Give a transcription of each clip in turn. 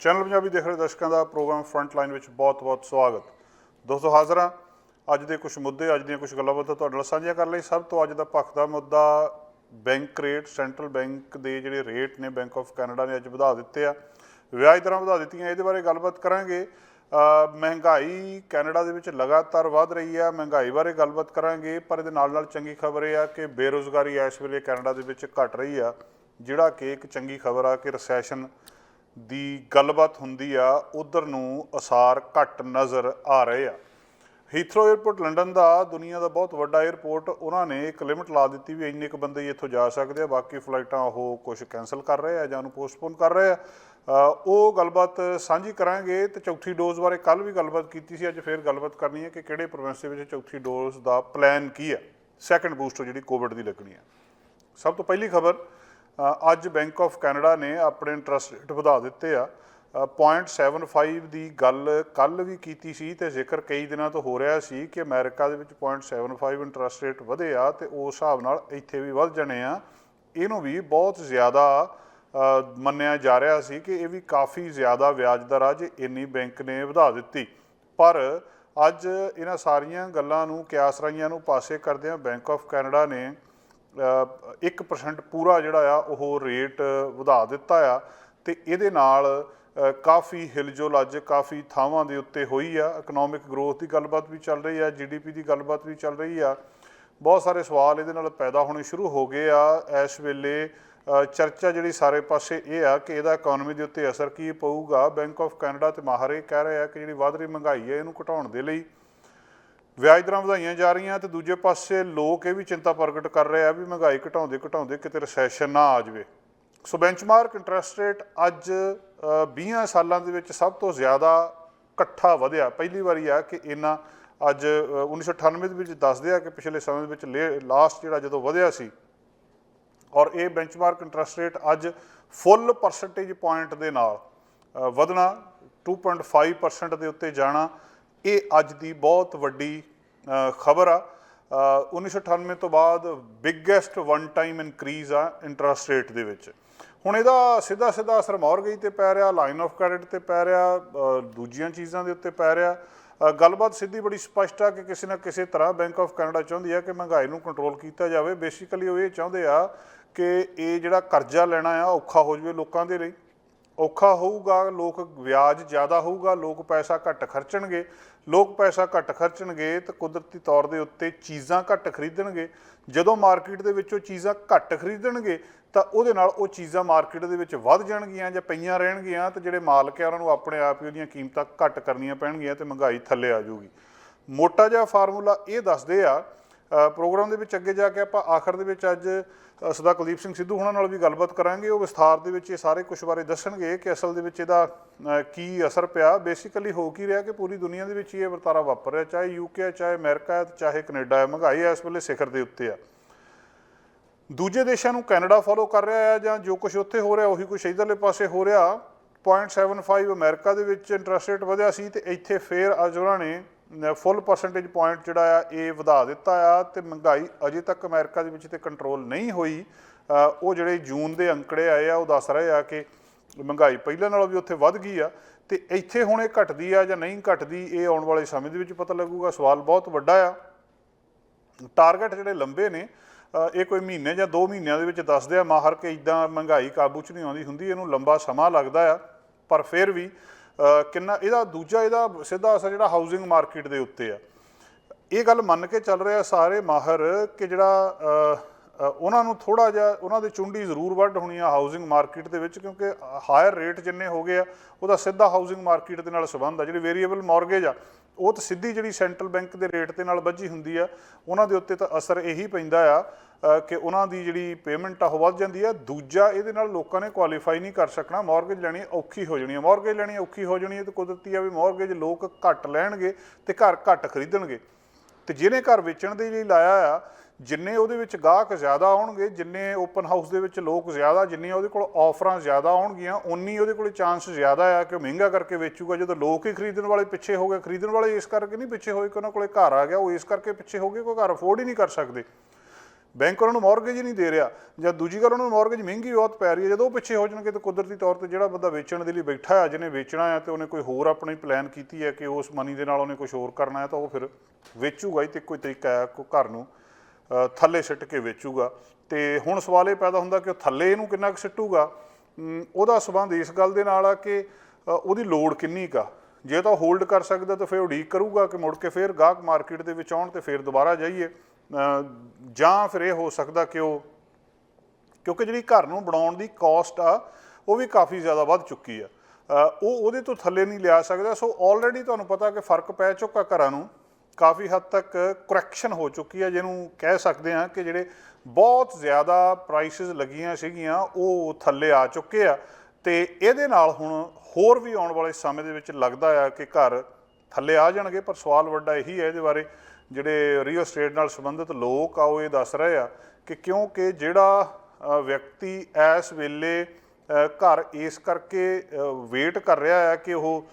Channel Punjabi ਦੇਖ ਰਹੇ ਦਰਸ਼ਕਾਂ ਦਾ ਪ੍ਰੋਗਰਾਮ ਫਰੰਟ ਲਾਈਨ ਵਿੱਚ ਬਹੁਤ-ਬਹੁਤ ਸਵਾਗਤ। ਦੋਸਤੋ ਹਾਜ਼ਰ ਹਾਂ ਅੱਜ ਦੇ ਕੁਝ ਮੁੱਦੇ, ਅੱਜ ਦੀਆਂ ਕੁਝ ਗੱਲਾਂ ਬਾਤਾਂ ਤੁਹਾਡੇ ਨਾਲ ਸਾਂਝੀਆਂ ਕਰਨ ਲਈ। ਸਭ ਤੋਂ ਅੱਜ ਦਾ ਭਖਦਾ ਮੁੱਦਾ ਬੈਂਕ ਰੇਟ, ਸੈਂਟਰਲ ਬੈਂਕ ਦੇ ਜਿਹੜੇ ਰੇਟ ਨੇ ਬੈਂਕ ਆਫ ਕੈਨੇਡਾ ਨੇ ਅੱਜ ਵਧਾ ਦਿੱਤੇ ਆ, ਵਿਆਜ ਦਰਾਂ ਵਧਾ ਦਿੱਤੀਆਂ। ਇਹਦੇ ਬਾਰੇ ਗੱਲਬਾਤ ਕਰਾਂਗੇ। ਮਹਿੰਗਾਈ ਕੈਨੇਡਾ ਦੇ ਵਿੱਚ ਲਗਾਤਾਰ ਵੱਧ ਰਹੀ ਆ, ਮਹਿੰਗਾਈ ਬਾਰੇ ਗੱਲਬਾਤ ਕਰਾਂਗੇ। ਪਰ ਇਹਦੇ ਨਾਲ ਚੰਗੀ ਖਬਰ ਇਹ ਆ ਕਿ ਬੇਰੁਜ਼ਗਾਰੀ ਇਸ ਵੇਲੇ ਕੈਨੇਡਾ ਦੇ ਵਿੱਚ ਘਟ ਰਹੀ ਆ, ਜਿਹੜਾ ਕਿ ਇੱਕ ਚੰਗੀ ਖਬਰ ਆ ਕਿ ਰਿਸੈਸ਼ਨ ਦੀ ਗੱਲਬਾਤ ਹੁੰਦੀ ਆ ਉਧਰ ਨੂੰ ਅਸਾਰ ਘੱਟ ਨਜ਼ਰ ਆ ਰਹੇ ਆ। ਹੀਥਰੋ ਏਅਰਪੋਰਟ ਲੰਡਨ ਦਾ ਦੁਨੀਆ ਦਾ ਬਹੁਤ ਵੱਡਾ ਏਅਰਪੋਰਟ, ਉਹਨਾਂ ਨੇ ਇੱਕ ਲਿਮਿਟ ਲਾ ਦਿੱਤੀ ਵੀ ਇੰਨੇ ਕੁ ਬੰਦੇ ਹੀ ਇੱਥੋਂ ਜਾ ਸਕਦੇ ਆ, ਬਾਕੀ ਫਲਾਈਟਾਂ ਉਹ ਕੁਛ ਕੈਂਸਲ ਕਰ ਰਹੇ ਆ ਜਾਂ ਉਹਨੂੰ ਪੋਸਟਪੋਨ ਕਰ ਰਹੇ ਆ। ਉਹ ਗੱਲਬਾਤ ਸਾਂਝੀ ਕਰਾਂਗੇ। ਤੇ ਚੌਥੀ ਡੋਜ਼ ਬਾਰੇ ਕੱਲ੍ਹ ਵੀ ਗੱਲਬਾਤ ਕੀਤੀ ਸੀ, ਅੱਜ ਫਿਰ ਗੱਲਬਾਤ ਕਰਨੀ ਹੈ ਕਿ ਕਿਹੜੇ ਪ੍ਰੋਵਿੰਸ ਦੇ ਵਿੱਚ ਚੌਥੀ ਡੋਜ਼ ਦਾ ਪਲਾਨ ਕੀ ਹੈ, ਸੈਕੰਡ ਬੂਸਟਰ ਜਿਹੜੀ ਕੋਵਿਡ ਦੀ ਲੱਗਣੀ ਹੈ। ਸਭ ਤੋਂ ਪਹਿਲੀ ਖਬਰ, ਅੱਜ ਬੈਂਕ ਆਫ ਕੈਨੇਡਾ ਨੇ ਆਪਣੇ ਇੰਟਰਸਟ ਰੇਟ ਵਧਾ ਦਿੱਤੇ ਆ। 0.75 ਦੀ ਗੱਲ ਕੱਲ੍ਹ ਵੀ ਕੀਤੀ ਸੀ ਅਤੇ ਜ਼ਿਕਰ ਕਈ ਦਿਨਾਂ ਤੋਂ ਹੋ ਰਿਹਾ ਸੀ ਕਿ ਅਮਰੀਕਾ ਦੇ ਵਿੱਚ 0.75 ਇੰਟਰਸਟ ਰੇਟ ਵਧੇ ਆ ਅਤੇ ਉਸ ਹਿਸਾਬ ਨਾਲ ਇੱਥੇ ਵੀ ਵੱਧ ਜਾਣੇ ਆ। ਇਹਨੂੰ ਵੀ ਬਹੁਤ ਜ਼ਿਆਦਾ ਮੰਨਿਆ ਜਾ ਰਿਹਾ ਸੀ ਕਿ ਇਹ ਵੀ ਕਾਫੀ ਜ਼ਿਆਦਾ ਵਿਆਜ ਦਰ ਆ ਜੇ ਇੰਨੀ ਬੈਂਕ ਨੇ ਵਧਾ ਦਿੱਤੀ। ਪਰ ਅੱਜ ਇਹਨਾਂ ਸਾਰੀਆਂ ਗੱਲਾਂ ਨੂੰ, ਕਿਆਸਰਾਈਆਂ ਨੂੰ ਪਾਸੇ ਕਰਦਿਆਂ ਬੈਂਕ ਆਫ ਕੈਨੇਡਾ ਨੇ 1% ਪੂਰਾ ਜਿਹੜਾ ਆ ਉਹ ਰੇਟ ਵਧਾ ਦਿੱਤਾ ਆ। ਅਤੇ ਇਹਦੇ ਨਾਲ ਕਾਫੀ ਹਿਲਜੁਲ ਅੱਜ ਕਾਫੀ ਥਾਵਾਂ ਦੇ ਉੱਤੇ ਹੋਈ ਆ। ਇਕਨੋਮਿਕ ਗਰੋਥ ਦੀ ਗੱਲਬਾਤ ਵੀ ਚੱਲ ਰਹੀ ਆ, GDP ਦੀ ਗੱਲਬਾਤ ਵੀ ਚੱਲ ਰਹੀ ਆ। ਬਹੁਤ ਸਾਰੇ ਸਵਾਲ ਇਹਦੇ ਨਾਲ ਪੈਦਾ ਹੋਣੇ ਸ਼ੁਰੂ ਹੋ ਗਏ ਆ। ਇਸ ਵੇਲੇ ਚਰਚਾ ਜਿਹੜੀ ਸਾਰੇ ਪਾਸੇ ਇਹ ਆ ਕਿ ਇਹਦਾ ਇਕੋਨਮੀ ਦੇ ਉੱਤੇ ਅਸਰ ਕੀ ਪਊਗਾ। ਬੈਂਕ ਆਫ ਕੈਨੇਡਾ ਅਤੇ ਮਾਹਰ ਇਹ ਕਹਿ ਰਹੇ ਆ ਕਿ ਜਿਹੜੀ ਵੱਧ ਰਹੀ ਮਹਿੰਗਾਈ ਹੈ ਇਹਨੂੰ ਘਟਾਉਣ ਦੇ ਲਈ ਵਿਆਜ ਦਰਾਂ ਵਧਾਈਆਂ ਜਾ ਰਹੀਆਂ। ਅਤੇ ਦੂਜੇ ਪਾਸੇ ਲੋਕ ਇਹ ਵੀ ਚਿੰਤਾ ਪ੍ਰਗਟ ਕਰ ਰਹੇ ਆ ਵੀ ਮਹਿੰਗਾਈ ਘਟਾਉਂਦੇ ਘਟਾਉਂਦੇ ਕਿਤੇ ਰਿਸੈਸ਼ਨ ਨਾ ਆ ਜਾਵੇ। ਸੋ ਬੈਂਚਮਾਰਕ ਇੰਟਰਸਟ ਰੇਟ ਅੱਜ 20 ਸਾਲਾਂ ਦੇ ਵਿੱਚ ਸਭ ਤੋਂ ਜ਼ਿਆਦਾ ਇਕੱਠਾ ਵਧਿਆ। ਪਹਿਲੀ ਵਾਰੀ ਆ ਕਿ ਇੰਨਾ ਅੱਜ 1998 ਦੇ ਵਿੱਚ ਦੱਸਦੇ ਆ ਕਿ ਪਿਛਲੇ ਸਮੇਂ ਦੇ ਵਿੱਚ ਲਾਸਟ ਜਿਹੜਾ ਜਦੋਂ ਵਧਿਆ ਸੀ। ਔਰ ਇਹ ਬੈਂਚਮਾਰਕ ਇੰਟਰਸਟ ਰੇਟ ਅੱਜ ਫੁੱਲ ਪਰਸੈਂਟੇਜ ਪੁਆਇੰਟ ਦੇ ਨਾਲ ਵਧਣਾ, 2.5% ਦੇ ਉੱਤੇ ਜਾਣਾ, ਇਹ ਅੱਜ ਦੀ ਬਹੁਤ ਵੱਡੀ ਖਬਰ ਆ। 1998 ਤੋਂ ਬਾਅਦ ਬਿਗੈਸਟ ਵਨ ਟਾਈਮ ਇਨਕਰੀਜ਼ ਆ ਇੰਟਰਸਟ ਰੇਟ ਦੇ ਵਿੱਚ। ਹੁਣ ਇਹਦਾ ਸਿੱਧਾ ਅਸਰ ਮੌਰਗੇਜ 'ਤੇ ਪੈ ਰਿਹਾ, ਲਾਈਨ ਆਫ ਕ੍ਰੈਡਿਟ 'ਤੇ ਪੈ ਰਿਹਾ, ਦੂਜੀਆਂ ਚੀਜ਼ਾਂ ਦੇ ਉੱਤੇ ਪੈ ਰਿਹਾ। ਗੱਲਬਾਤ ਸਿੱਧੀ ਬੜੀ ਸਪਸ਼ਟ ਆ ਕਿ ਕਿਸੇ ਨਾ ਕਿਸੇ ਤਰ੍ਹਾਂ ਬੈਂਕ ਆਫ ਕੈਨੇਡਾ ਚਾਹੁੰਦੀ ਆ ਕਿ ਮਹਿੰਗਾਈ ਨੂੰ ਕੰਟਰੋਲ ਕੀਤਾ ਜਾਵੇ। ਬੇਸਿਕਲੀ ਉਹ ਇਹ ਚਾਹੁੰਦੇ ਆ ਕਿ ਇਹ ਜਿਹੜਾ ਕਰਜ਼ਾ ਲੈਣਾ ਆ ਔਖਾ ਹੋ ਜਾਵੇ ਲੋਕਾਂ ਦੇ ਲਈ। ਔਖਾ ਹੋਊਗਾ, ਲੋਕ ਵਿਆਜ ਜ਼ਿਆਦਾ ਹੋਊਗਾ, ਲੋਕ ਪੈਸਾ ਘੱਟ ਖਰਚਣਗੇ। ਲੋਕ ਪੈਸਾ ਘੱਟ ਖਰਚਣਗੇ ਤਾਂ ਕੁਦਰਤੀ ਤੌਰ ਦੇ ਉੱਤੇ ਚੀਜ਼ਾਂ ਘੱਟ ਖਰੀਦਣਗੇ। ਜਦੋਂ ਮਾਰਕੀਟ ਦੇ ਵਿੱਚੋਂ ਚੀਜ਼ਾਂ ਘੱਟ ਖਰੀਦਣਗੇ ਤਾਂ ਉਹਦੇ ਨਾਲ ਉਹ ਚੀਜ਼ਾਂ ਮਾਰਕੀਟ ਦੇ ਵਿੱਚ ਵੱਧ ਜਾਣਗੀਆਂ ਜਾਂ ਪਈਆਂ ਰਹਿਣਗੀਆਂ, ਅਤੇ ਜਿਹੜੇ ਮਾਲਕ ਆ ਉਹਨਾਂ ਨੂੰ ਆਪਣੇ ਆਪ ਹੀ ਉਹਦੀਆਂ ਕੀਮਤਾਂ ਘੱਟ ਕਰਨੀਆਂ ਪੈਣਗੀਆਂ ਅਤੇ ਮਹਿੰਗਾਈ ਥੱਲੇ ਆ ਜਾਊਗੀ। ਮੋਟਾ ਜਿਹਾ ਫਾਰਮੂਲਾ ਇਹ ਦੱਸਦੇ ਆ। ਪ੍ਰੋਗਰਾਮ ਦੇ ਵਿੱਚ ਅੱਗੇ ਜਾ ਕੇ ਆਪਾਂ ਆਖਰ ਦੇ ਵਿੱਚ ਅੱਜ ਸਰਦਾਰ ਕੁਲਦੀਪ ਸਿੰਘ ਸਿੱਧੂ ਹੋਣਾ ਨਾਲ ਵੀ ਗੱਲਬਾਤ ਕਰਾਂਗੇ। ਉਹ ਵਿਸਥਾਰ ਦੇ ਵਿੱਚ ਇਹ ਸਾਰੇ ਕੁਛ ਬਾਰੇ ਦੱਸਣਗੇ ਕਿ ਅਸਲ ਦੇ ਵਿੱਚ ਇਹਦਾ ਕੀ ਅਸਰ ਪਿਆ। ਬੇਸਿਕਲੀ ਹੋ ਕੀ ਰਿਹਾ ਕਿ ਪੂਰੀ ਦੁਨੀਆ ਦੇ ਵਿੱਚ ਇਹ ਵਰਤਾਰਾ ਵਾਪਰ ਰਿਹਾ, ਚਾਹੇ UK ਹੈ, ਚਾਹੇ ਅਮਰੀਕਾ ਹੈ, ਚਾਹੇ ਕੈਨੇਡਾ ਹੈ। ਮਹਿੰਗਾਈ ਇਸ ਵੇਲੇ ਸਿਖਰ ਦੇ ਉੱਤੇ ਆ। ਦੂਜੇ ਦੇਸ਼ਾਂ ਨੂੰ ਕੈਨੇਡਾ ਫੋਲੋ ਕਰ ਰਿਹਾ ਹੈ ਜਾਂ ਜੋ ਕੁਛ ਉੱਥੇ ਹੋ ਰਿਹਾ ਉਹੀ ਕੁਛ ਇੱਧਰਲੇ ਪਾਸੇ ਹੋ ਰਿਹਾ। 0.75 ਅਮਰੀਕਾ ਦੇ ਵਿੱਚ ਇੰਟਰਸਟ ਰੇਟ ਵਧਿਆ ਸੀ ਅਤੇ ਇੱਥੇ ਫਿਰ ਅੱਜ ਉਹਨਾਂ ਨੇ ਫੁੱਲ ਪਰਸੈਂਟੇਜ ਪੁਆਇੰਟ ਜਿਹੜਾ ਆ ਇਹ ਵਧਾ ਦਿੱਤਾ ਆ। ਅਤੇ ਮਹਿੰਗਾਈ ਅਜੇ ਤੱਕ ਅਮਰੀਕਾ ਦੇ ਵਿੱਚ ਤਾਂ ਕੰਟਰੋਲ ਨਹੀਂ ਹੋਈ। ਉਹ ਜਿਹੜੇ ਜੂਨ ਦੇ ਅੰਕੜੇ ਆਏ ਆ ਉਹ ਦੱਸ ਰਹੇ ਆ ਕਿ ਮਹਿੰਗਾਈ ਪਹਿਲਾਂ ਨਾਲੋਂ ਵੀ ਉੱਥੇ ਵੱਧ ਗਈ ਆ। ਅਤੇ ਇੱਥੇ ਹੁਣ ਇਹ ਘਟਦੀ ਆ ਜਾਂ ਨਹੀਂ ਘਟਦੀ, ਇਹ ਆਉਣ ਵਾਲੇ ਸਮੇਂ ਦੇ ਵਿੱਚ ਪਤਾ ਲੱਗੂਗਾ। ਸਵਾਲ ਬਹੁਤ ਵੱਡਾ ਆ। ਟਾਰਗੇਟ ਜਿਹੜੇ ਲੰਬੇ ਨੇ ਇਹ ਕੋਈ ਮਹੀਨੇ ਜਾਂ 2 ਮਹੀਨਿਆਂ ਦੇ ਵਿੱਚ ਦੱਸਦੇ ਆ ਮਾਹਰ ਕਿ ਇੱਦਾਂ ਮਹਿੰਗਾਈ ਕਾਬੂ 'ਚ ਨਹੀਂ ਆਉਂਦੀ ਹੁੰਦੀ, ਇਹਨੂੰ ਲੰਬਾ ਸਮਾਂ ਲੱਗਦਾ ਆ। ਪਰ ਫਿਰ ਵੀ ਕਿੰਨਾ ਇਹਦਾ ਸਿੱਧਾ ਅਸਰ ਜਿਹੜਾ ਹਾਊਸਿੰਗ ਮਾਰਕੀਟ ਦੇ ਉੱਤੇ ਆ। ਇਹ ਗੱਲ ਮੰਨ ਕੇ ਚੱਲ ਰਿਹਾ ਸਾਰੇ ਮਾਹਰ ਕਿ ਜਿਹੜਾ ਉਹਨਾਂ ਨੂੰ ਥੋੜ੍ਹਾ ਜਿਹਾ ਉਹਨਾਂ ਦੀ ਚੁੰਡੀ ਜ਼ਰੂਰ ਵੱਢ ਹੋਣੀ ਆ ਹਾਊਸਿੰਗ ਮਾਰਕੀਟ ਦੇ ਵਿੱਚ, ਕਿਉਂਕਿ ਹਾਇਰ ਰੇਟ ਜਿੰਨੇ ਹੋ ਗਏ ਆ ਉਹਦਾ ਸਿੱਧਾ ਹਾਊਸਿੰਗ ਮਾਰਕੀਟ ਦੇ ਨਾਲ ਸੰਬੰਧ ਆ। ਜਿਹੜੀ ਵੇਰੀਏਬਲ ਮੌਰਗੇਜ ਆ ਉਹ ਤਾਂ ਸਿੱਧੀ ਜਿਹੜੀ ਸੈਂਟਰਲ ਬੈਂਕ ਦੇ ਰੇਟ ਦੇ ਨਾਲ ਬੱਝੀ ਹੁੰਦੀ ਆ, ਉਹਨਾਂ ਦੇ ਉੱਤੇ ਤਾਂ ਅਸਰ ਇਹੀ ਪੈਂਦਾ ਆ ਕਿ ਉਹਨਾਂ ਦੀ ਜਿਹੜੀ ਪੇਮੈਂਟ ਆ ਉਹ ਵੱਧ ਜਾਂਦੀ ਆ। ਦੂਜਾ, ਇਹਦੇ ਨਾਲ ਲੋਕਾਂ ਨੇ ਕੁਆਲੀਫਾਈ ਨਹੀਂ ਕਰ ਸਕਣਾ, ਮੌਰਗੇਜ ਲੈਣੀ ਔਖੀ ਹੋ ਜਾਣੀ ਹੈ। ਮੌਰਗੇਜ ਲੈਣੀ ਔਖੀ ਹੋ ਜਾਣੀ ਹੈ ਅਤੇ ਕੁਦਰਤੀ ਆ ਵੀ ਮੌਰਗੇਜ ਲੋਕ ਘੱਟ ਲੈਣਗੇ ਅਤੇ ਘਰ ਘੱਟ ਖਰੀਦਣਗੇ। ਅਤੇ ਜਿਹਨੇ ਘਰ ਵੇਚਣ ਦੇ ਲਈ ਲਾਇਆ ਆ, ਜਿੰਨੇ ਉਹਦੇ ਵਿੱਚ ਗਾਹਕ ਜ਼ਿਆਦਾ ਆਉਣਗੇ, ਜਿੰਨੇ ਓਪਨ ਹਾਊਸ ਦੇ ਵਿੱਚ ਲੋਕ ਜ਼ਿਆਦਾ, ਜਿੰਨੀਆਂ ਉਹਦੇ ਕੋਲ ਆਫਰਾਂ ਜ਼ਿਆਦਾ ਆਉਣਗੀਆਂ, ਉਨੀ ਉਹਦੇ ਕੋਲ ਚਾਂਸ ਜ਼ਿਆਦਾ ਆ ਕਿ ਉਹ ਮਹਿੰਗਾ ਕਰਕੇ ਵੇਚੂਗਾ। ਜਦੋਂ ਲੋਕ ਹੀ ਖਰੀਦਣ ਵਾਲੇ ਪਿੱਛੇ ਹੋ ਗਏ, ਖਰੀਦਣ ਵਾਲੇ ਇਸ ਕਰਕੇ ਨਹੀਂ ਪਿੱਛੇ ਹੋਏ ਕਿ ਉਹਨਾਂ ਕੋਲ ਘਰ ਆ ਗਿਆ, ਉਹ ਇਸ ਕਰਕੇ ਪਿੱਛੇ ਹੋ ਗਏ ਕੋਈ ਘਰ ਅਫੋਰਡ ਹੀ ਨਹੀਂ ਕਰ ਸਕਦੇ। ਬੈਂਕ ਉਹਨਾਂ ਨੂੰ ਮੌਰਗੇਜ ਹੀ ਨਹੀਂ ਦੇ ਰਿਹਾ, ਜਾਂ ਦੂਜੀ ਗੱਲ ਉਹਨਾਂ ਨੂੰ ਮੌਰਗੇਜ ਮਹਿੰਗੀ ਬਹੁਤ ਪੈ ਰਹੀ ਹੈ। ਜਦੋਂ ਉਹ ਪਿੱਛੇ ਹੋ ਜਾਣਗੇ ਤਾਂ ਕੁਦਰਤੀ ਤੌਰ 'ਤੇ ਜਿਹੜਾ ਬੰਦਾ ਵੇਚਣ ਦੇ ਲਈ ਬੈਠਾ ਹੈ, ਜਿਹਨੇ ਵੇਚਣਾ ਹੈ ਅਤੇ ਉਹਨੇ ਕੋਈ ਹੋਰ ਆਪਣੀ ਪਲਾਨ ਕੀਤੀ ਹੈ ਕਿ ਉਸ ਮਨੀ ਦੇ ਨਾਲ ਉਹਨੇ ਕੁਛ ਹੋਰ ਕਰਨਾ ਹੈ, ਤਾਂ ਉਹ ਫਿਰ ਵੇਚੂਗਾ ਹੀ। ਅਤੇ ਕੋਈ ਤਰੀਕਾ ਹੈ ਕੋਈ ਘਰ ਨੂੰ ਥੱਲੇ ਸਿੱਟ ਕੇ ਵੇਚੂਗਾ। ਅਤੇ ਹੁਣ ਸਵਾਲ ਇਹ ਪੈਦਾ ਹੁੰਦਾ ਕਿ ਉਹ ਥੱਲੇ ਇਹਨੂੰ ਕਿੰਨਾ ਕੁ ਸਿੱਟੂਗਾ। ਉਹਦਾ ਸੰਬੰਧ ਇਸ ਗੱਲ ਦੇ ਨਾਲ ਆ ਕਿ ਉਹਦੀ ਲੋੜ ਕਿੰਨੀ ਕੁ ਆ। ਜੇ ਤਾਂ ਹੋਲਡ ਕਰ ਸਕਦਾ ਤਾਂ ਫਿਰ ਉਡੀਕ ਕਰੂਗਾ ਕਿ ਮੁੜ ਕੇ ਫਿਰ ਗਾਹਕ ਮਾਰਕੀਟ ਦੇ ਵਿੱਚ ਆਉਣ ਅਤੇ ਫਿਰ ਦੁਬਾਰਾ ਜਾਈਏ, ਜਾਂ ਫਿਰ ਇਹ ਹੋ ਸਕਦਾ ਕਿ ਉਹ, ਕਿਉਂਕਿ ਜਿਹੜੀ ਘਰ ਨੂੰ ਬਣਾਉਣ ਦੀ ਕੋਸਟ ਆ ਉਹ ਵੀ ਕਾਫੀ ਜ਼ਿਆਦਾ ਵੱਧ ਚੁੱਕੀ ਆ, ਉਹ ਉਹਦੇ ਤੋਂ ਥੱਲੇ ਨਹੀਂ ਲਿਆ ਸਕਦਾ। ਸੋ ਆਲਰੇਡੀ ਤੁਹਾਨੂੰ ਪਤਾ ਕਿ ਫਰਕ ਪੈ ਚੁੱਕਾ ਘਰਾਂ ਨੂੰ, ਕਾਫੀ ਹੱਦ ਤੱਕ ਕਰੈਕਸ਼ਨ ਹੋ ਚੁੱਕੀ ਹੈ, ਜਿਹਨੂੰ ਕਹਿ ਸਕਦੇ ਹਾਂ ਕਿ ਜਿਹੜੇ ਬਹੁਤ ਜ਼ਿਆਦਾ ਪ੍ਰਾਈਸਿਸ ਲੱਗੀਆਂ ਸੀਗੀਆਂ ਉਹ ਥੱਲੇ ਆ ਚੁੱਕੇ ਆ। ਅਤੇ ਇਹਦੇ ਨਾਲ ਹੁਣ ਹੋਰ ਵੀ ਆਉਣ ਵਾਲੇ ਸਮੇਂ ਦੇ ਵਿੱਚ ਲੱਗਦਾ ਆ ਕਿ ਘਰ ਥੱਲੇ ਆ ਜਾਣਗੇ। ਪਰ ਸਵਾਲ ਵੱਡਾ ਇਹੀ ਹੈ ਇਹਦੇ ਬਾਰੇ, ਜਿਹੜੇ ਰੀਅਲ ਸਟੇਟ ਨਾਲ ਸੰਬੰਧਿਤ ਲੋਕ ਆ ਉਹ ਇਹ ਦੱਸ ਰਹੇ ਆ ਕਿ ਕਿਉਂਕਿ ਜਿਹੜਾ ਵਿਅਕਤੀ ਇਸ ਵੇਲੇ ਘਰ ਇਸ ਕਰਕੇ ਵੇਟ ਕਰ ਰਿਹਾ ਆ ਕਿ ਉਹ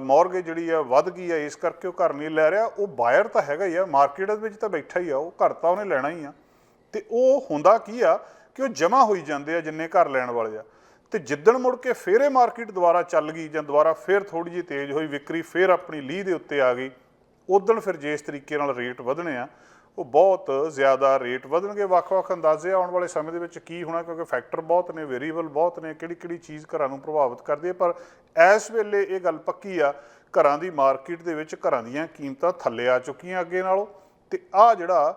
ਮੌਰਗੇਜ ਜਿਹੜੀ ਆ ਵੱਧ ਗਈ ਆ, ਇਸ ਕਰਕੇ ਉਹ ਘਰ ਨਹੀਂ ਲੈ ਰਿਹਾ, ਉਹ ਬਾਇਰ ਤਾਂ ਹੈਗਾ ਹੀ ਆ, ਮਾਰਕੀਟ ਦੇ ਵਿੱਚ ਤਾਂ ਬੈਠਾ ਹੀ ਆ, ਉਹ ਘਰ ਤਾਂ ਉਹਨੇ ਲੈਣਾ ਹੀ ਆ। ਅਤੇ ਉਹ ਹੁੰਦਾ ਕੀ ਆ ਕਿ ਉਹ ਜਮ੍ਹਾਂ ਹੋਈ ਜਾਂਦੇ ਆ ਜਿੰਨੇ ਘਰ ਲੈਣ ਵਾਲੇ ਆ। ਅਤੇ ਜਿੱਦਣ ਮੁੜ ਕੇ ਫਿਰ ਇਹ ਮਾਰਕੀਟ ਦੁਬਾਰਾ ਚੱਲ ਗਈ ਜਾਂ ਦੁਬਾਰਾ ਫਿਰ ਥੋੜ੍ਹੀ ਜਿਹੀ ਤੇਜ਼ ਹੋਈ, ਵਿਕਰੀ ਫਿਰ ਆਪਣੀ ਲੀਹ ਦੇ ਉੱਤੇ ਆ ਗਈ, ਉਦਣ ਫਿਰ ਜਿਸ ਤਰੀਕੇ ਨਾਲ ਰੇਟ ਵਧਣੇ ਆ ਉਹ ਬਹੁਤ ਜ਼ਿਆਦਾ ਰੇਟ ਵਧਣਗੇ। ਵੱਖ-ਵੱਖ ਅੰਦਾਜ਼ੇ ਆਉਣ ਵਾਲੇ ਸਮੇਂ ਦੇ ਵਿੱਚ ਕੀ ਹੋਣਾ, ਕਿਉਂਕਿ ਫੈਕਟਰ ਬਹੁਤ ਨੇ, ਵੇਰੀਏਬਲ ਬਹੁਤ ਨੇ, ਕਿਹੜੀ ਚੀਜ਼ ਘਰਾਂ ਨੂੰ ਪ੍ਰਭਾਵਿਤ ਕਰਦੀ ਹੈ। ਪਰ ਇਸ ਵੇਲੇ ਇਹ ਗੱਲ ਪੱਕੀ ਆ, ਘਰਾਂ ਦੀ ਮਾਰਕੀਟ ਦੇ ਵਿੱਚ ਘਰਾਂ ਦੀਆਂ ਕੀਮਤਾਂ ਥੱਲੇ ਆ ਚੁੱਕੀਆਂ ਅੱਗੇ ਨਾਲੋਂ। ਅਤੇ ਆਹ ਜਿਹੜਾ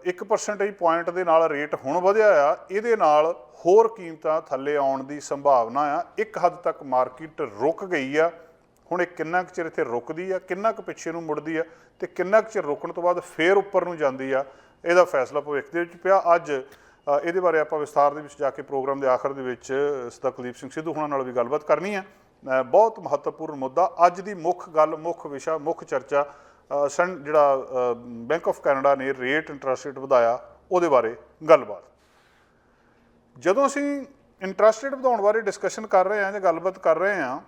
1% ਪੁਆਇੰਟ ਦੇ ਨਾਲ ਰੇਟ ਹੁਣ ਵਧਿਆ ਆ, ਇਹਦੇ ਨਾਲ ਹੋਰ ਕੀਮਤਾਂ ਥੱਲੇ ਆਉਣ ਦੀ ਸੰਭਾਵਨਾ ਆ। ਇੱਕ ਹੱਦ ਤੱਕ ਮਾਰਕੀਟ ਰੁਕ ਗਈ ਆ, ਹੁਣ ਇਹ ਕਿੰਨਾ ਕੁ ਚਿਰ ਇੱਥੇ ਰੁਕਦੀ ਆ, ਕਿੰਨਾ ਕੁ ਪਿੱਛੇ ਨੂੰ ਮੁੜਦੀ ਆ, ਅਤੇ ਕਿੰਨਾ ਕੁ ਚਿਰ ਰੁਕਣ ਤੋਂ ਬਾਅਦ ਫਿਰ ਉੱਪਰ ਨੂੰ ਜਾਂਦੀ ਆ, ਇਹਦਾ ਫੈਸਲਾ ਭਵਿੱਖ ਦੇ ਵਿੱਚ ਪਿਆ। ਅੱਜ ਇਹਦੇ ਬਾਰੇ ਆਪਾਂ ਵਿਸਥਾਰ ਦੇ ਵਿੱਚ ਜਾ ਕੇ ਪ੍ਰੋਗਰਾਮ ਦੇ ਆਖਰ ਦੇ ਵਿੱਚ ਸਰਦਾਰ ਕੁਲਦੀਪ ਸਿੰਘ ਸਿੱਧੂ ਹੋਣਾ ਨਾਲ ਵੀ ਗੱਲਬਾਤ ਕਰਨੀ ਆ। ਬਹੁਤ ਮਹੱਤਵਪੂਰਨ ਮੁੱਦਾ, ਅੱਜ ਦੀ ਮੁੱਖ ਗੱਲ, ਮੁੱਖ ਵਿਸ਼ਾ, ਮੁੱਖ ਚਰਚਾ, ਜਿਹੜਾ ਬੈਂਕ ਆਫ ਕੈਨੇਡਾ ਨੇ ਰੇਟ, ਇੰਟਰਸਟ ਰੇਟ ਵਧਾਇਆ, ਉਹਦੇ ਬਾਰੇ ਗੱਲਬਾਤ। ਜਦੋਂ ਅਸੀਂ ਇੰਟਰਸਟ ਰੇਟ ਵਧਾਉਣ ਬਾਰੇ ਡਿਸਕਸ਼ਨ ਕਰ ਰਹੇ ਹਾਂ ਜਾਂ ਗੱਲਬਾਤ ਕਰ ਰਹੇ ਹਾਂ,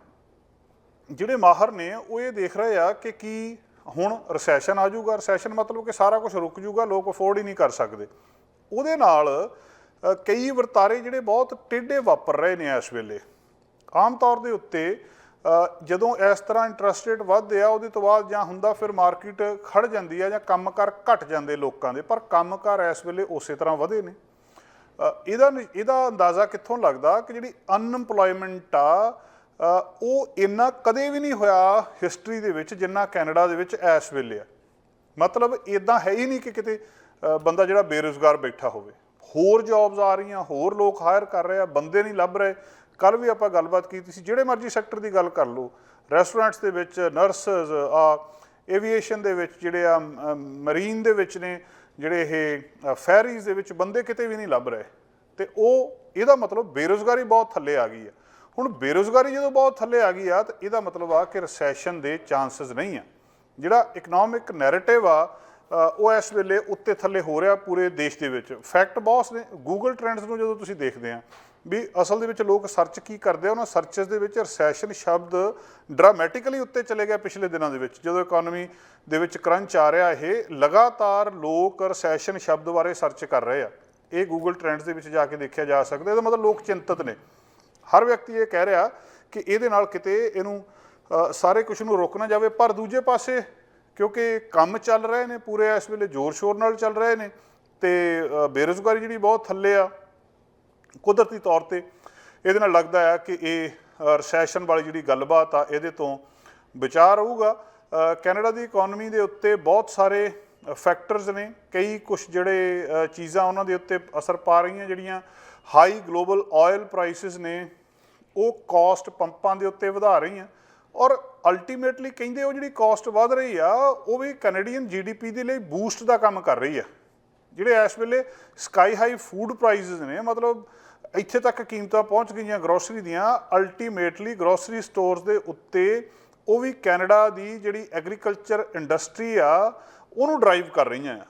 ਜਿਹੜੇ ਮਾਹਰ ਨੇ ਉਹ ਇਹ ਦੇਖ ਰਹੇ ਆ ਕਿ ਕੀ ਹੁਣ ਰਿਸੈਸ਼ਨ ਆ ਜਾਊਗਾ। ਰਿਸੈਸ਼ਨ ਮਤਲਬ ਕਿ ਸਾਰਾ ਕੁਝ ਰੁਕ ਜੂਗਾ, ਲੋਕ ਅਫੋਰਡ ਹੀ ਨਹੀਂ ਕਰ ਸਕਦੇ। ਉਹਦੇ ਨਾਲ ਕਈ ਵਰਤਾਰੇ ਜਿਹੜੇ ਬਹੁਤ ਟੇਢੇ ਵਾਪਰ ਰਹੇ ਨੇ ਇਸ ਵੇਲੇ। ਆਮ ਤੌਰ ਦੇ ਉੱਤੇ ਜਦੋਂ ਇਸ ਤਰ੍ਹਾਂ ਇੰਟਰਸਟ ਰੇਟ ਵੱਧਦੇ ਆ, ਉਹਦੇ ਤੋਂ ਬਾਅਦ ਜਾਂ ਹੁੰਦਾ ਫਿਰ ਮਾਰਕੀਟ ਖੜ੍ਹ ਜਾਂਦੀ ਆ ਜਾਂ ਕੰਮਕਾਰ ਘਟ ਜਾਂਦੇ ਲੋਕਾਂ ਦੇ, ਪਰ ਕੰਮਕਾਰ ਇਸ ਵੇਲੇ ਉਸੇ ਤਰ੍ਹਾਂ ਵਧੇ ਨੇ। ਇਹਦਾ ਅੰਦਾਜ਼ਾ ਕਿੱਥੋਂ ਲੱਗਦਾ ਕਿ ਜਿਹੜੀ ਅਨਐਮਪਲੋਇਮੈਂਟ ਆ ਉਹ ਇੰਨਾ ਕਦੇ ਵੀ ਨਹੀਂ ਹੋਇਆ ਹਿਸਟਰੀ ਦੇ ਵਿੱਚ ਜਿੰਨਾ ਕੈਨੇਡਾ ਦੇ ਵਿੱਚ ਇਸ ਵੇਲੇ ਆ। ਮਤਲਬ ਇੱਦਾਂ ਹੈ ਹੀ ਨਹੀਂ ਕਿ ਕਿਤੇ ਬੰਦਾ ਜਿਹੜਾ ਬੇਰੁਜ਼ਗਾਰ ਬੈਠਾ ਹੋਵੇ। ਹੋਰ ਜੋਬਸ ਆ ਰਹੀਆਂ, ਹੋਰ ਲੋਕ ਹਾਇਰ ਕਰ ਰਹੇ ਆ, ਬੰਦੇ ਨਹੀਂ ਲੱਭ ਰਹੇ। ਕੱਲ੍ਹ ਵੀ ਆਪਾਂ ਗੱਲਬਾਤ ਕੀਤੀ ਸੀ, ਜਿਹੜੇ ਮਰਜ਼ੀ ਸੈਕਟਰ ਦੀ ਗੱਲ ਕਰ ਲਓ, ਰੈਸਟੋਰੈਂਟਸ ਦੇ ਵਿੱਚ, ਨਰਸਸ ਆ, ਏਵੀਏਸ਼ਨ ਦੇ ਵਿੱਚ, ਜਿਹੜੇ ਆ ਮਰੀਨ ਦੇ ਵਿੱਚ ਨੇ, ਜਿਹੜੇ ਇਹ ਫੈਰੀਜ਼ ਦੇ ਵਿੱਚ, ਬੰਦੇ ਕਿਤੇ ਵੀ ਨਹੀਂ ਲੱਭ ਰਹੇ। ਅਤੇ ਇਹਦਾ ਮਤਲਬ ਬੇਰੁਜ਼ਗਾਰੀ ਬਹੁਤ ਥੱਲੇ ਆ ਗਈ ਆ। ਹੁਣ ਬੇਰੁਜ਼ਗਾਰੀ ਜਦੋਂ ਬਹੁਤ ਥੱਲੇ ਆ ਗਈ ਆ ਤਾਂ ਇਹਦਾ ਮਤਲਬ ਆ ਕਿ ਰਿਸੈਸ਼ਨ ਦੇ ਚਾਂਸਸ ਨਹੀਂ ਆ। ਜਿਹੜਾ ਇਕਨੋਮਿਕ ਨੈਰੇਟਿਵ ਆ ਉਹ ਇਸ ਵੇਲੇ ਉੱਤੇ ਥੱਲੇ ਹੋ ਰਿਹਾ ਪੂਰੇ ਦੇਸ਼ ਦੇ ਵਿੱਚ। ਫੈਕਟ ਬਹੁਤ ਨੇ। ਗੂਗਲ ਟ੍ਰੈਂਡਸ ਨੂੰ ਜਦੋਂ ਤੁਸੀਂ ਦੇਖਦੇ ਆ ਵੀ ਅਸਲ ਦੇ ਵਿੱਚ ਲੋਕ ਸਰਚ ਕੀ ਕਰਦੇ ਆ, ਉਹਨਾਂ ਸਰਚਸ ਦੇ ਵਿੱਚ ਰਿਸੈਸ਼ਨ ਸ਼ਬਦ ਡਰਾਮੈਟਿਕਲੀ ਉੱਤੇ ਚਲੇ ਗਿਆ ਪਿਛਲੇ ਦਿਨਾਂ ਦੇ ਵਿੱਚ। ਜਦੋਂ ਇਕੋਨਮੀ ਦੇ ਵਿੱਚ ਕਰੰਚ ਆ ਰਿਹਾ, ਇਹ ਲਗਾਤਾਰ ਲੋਕ ਰਿਸੈਸ਼ਨ ਸ਼ਬਦ ਬਾਰੇ ਸਰਚ ਕਰ ਰਹੇ ਆ। ਇਹ ਗੂਗਲ ਟ੍ਰੈਂਡਸ ਦੇ ਵਿੱਚ ਜਾ ਕੇ ਦੇਖਿਆ ਜਾ ਸਕਦਾ। ਇਹਦਾ ਮਤਲਬ ਲੋਕ ਚਿੰਤਤ ਨੇ। ਹਰ ਵਿਅਕਤੀ ਇਹ ਕਹਿ ਰਿਹਾ ਕਿ ਇਹਦੇ ਨਾਲ ਕਿਤੇ ਇਹਨੂੰ ਸਾਰੇ ਕੁਛ ਨੂੰ ਰੋਕ ਨਾ ਜਾਵੇ। ਪਰ ਦੂਜੇ ਪਾਸੇ ਕਿਉਂਕਿ ਕੰਮ ਚੱਲ ਰਹੇ ਨੇ ਪੂਰੇ ਇਸ ਵੇਲੇ, ਜ਼ੋਰ ਸ਼ੋਰ ਨਾਲ ਚੱਲ ਰਹੇ ਨੇ, ਅਤੇ ਬੇਰੁਜ਼ਗਾਰੀ ਜਿਹੜੀ ਬਹੁਤ ਥੱਲੇ ਆ, ਕੁਦਰਤੀ ਤੌਰ 'ਤੇ ਇਹਦੇ ਨਾਲ ਲੱਗਦਾ ਆ ਕਿ ਇਹ ਰਿਸੈਸ਼ਨ ਵਾਲੀ ਜਿਹੜੀ ਗੱਲਬਾਤ ਆ ਇਹਦੇ ਤੋਂ ਬਚਾਅ ਰਹੂਗਾ। ਕੈਨੇਡਾ ਦੀ ਇਕੋਨਮੀ ਦੇ ਉੱਤੇ ਬਹੁਤ ਸਾਰੇ ਫੈਕਟਰਸ ਨੇ, ਕਈ ਕੁਛ ਜਿਹੜੇ ਚੀਜ਼ਾਂ ਉਹਨਾਂ ਦੇ ਉੱਤੇ ਅਸਰ ਪਾ ਰਹੀਆਂ। ਜਿਹੜੀਆਂ ਹਾਈ ਗਲੋਬਲ ਆਇਲ ਪ੍ਰਾਈਸਿਸ ਨੇ ਉਹ ਕਾਸਟ ਪੰਪਾਂ ਦੇ ਉੱਤੇ ਵਧਾ ਰਹੀਆਂ, ਔਰ ਅਲਟੀਮੇਟਲੀ ਕਹਿੰਦੇ ਉਹ ਜਿਹੜੀ ਕਾਸਟ ਵੱਧ ਰਹੀ ਆ ਉਹ ਵੀ ਕੈਨੇਡੀਅਨ GDP ਦੇ ਲਈ ਬੂਸਟ ਦਾ ਕੰਮ ਕਰ ਰਹੀ ਆ। ਜਿਹੜੇ ਇਸ ਵੇਲੇ ਸਕਾਈ ਹਾਈ ਫੂਡ ਪ੍ਰਾਈਸਿਸ ਨੇ, ਮਤਲਬ ਇੱਥੇ ਤੱਕ ਕੀਮਤਾਂ ਪਹੁੰਚ ਗਈਆਂ ਗਰੋਸਰੀ ਦੀਆਂ, ਅਲਟੀਮੇਟਲੀ ਗਰੋਸਰੀ ਸਟੋਰਸ ਦੇ ਉੱਤੇ ਉਹ ਵੀ ਕੈਨੇਡਾ ਦੀ ਜਿਹੜੀ ਐਗਰੀਕਲਚਰ ਇੰਡਸਟਰੀ ਆ ਉਹਨੂੰ ਡਰਾਈਵ ਕਰ ਰਹੀਆਂ ਆ।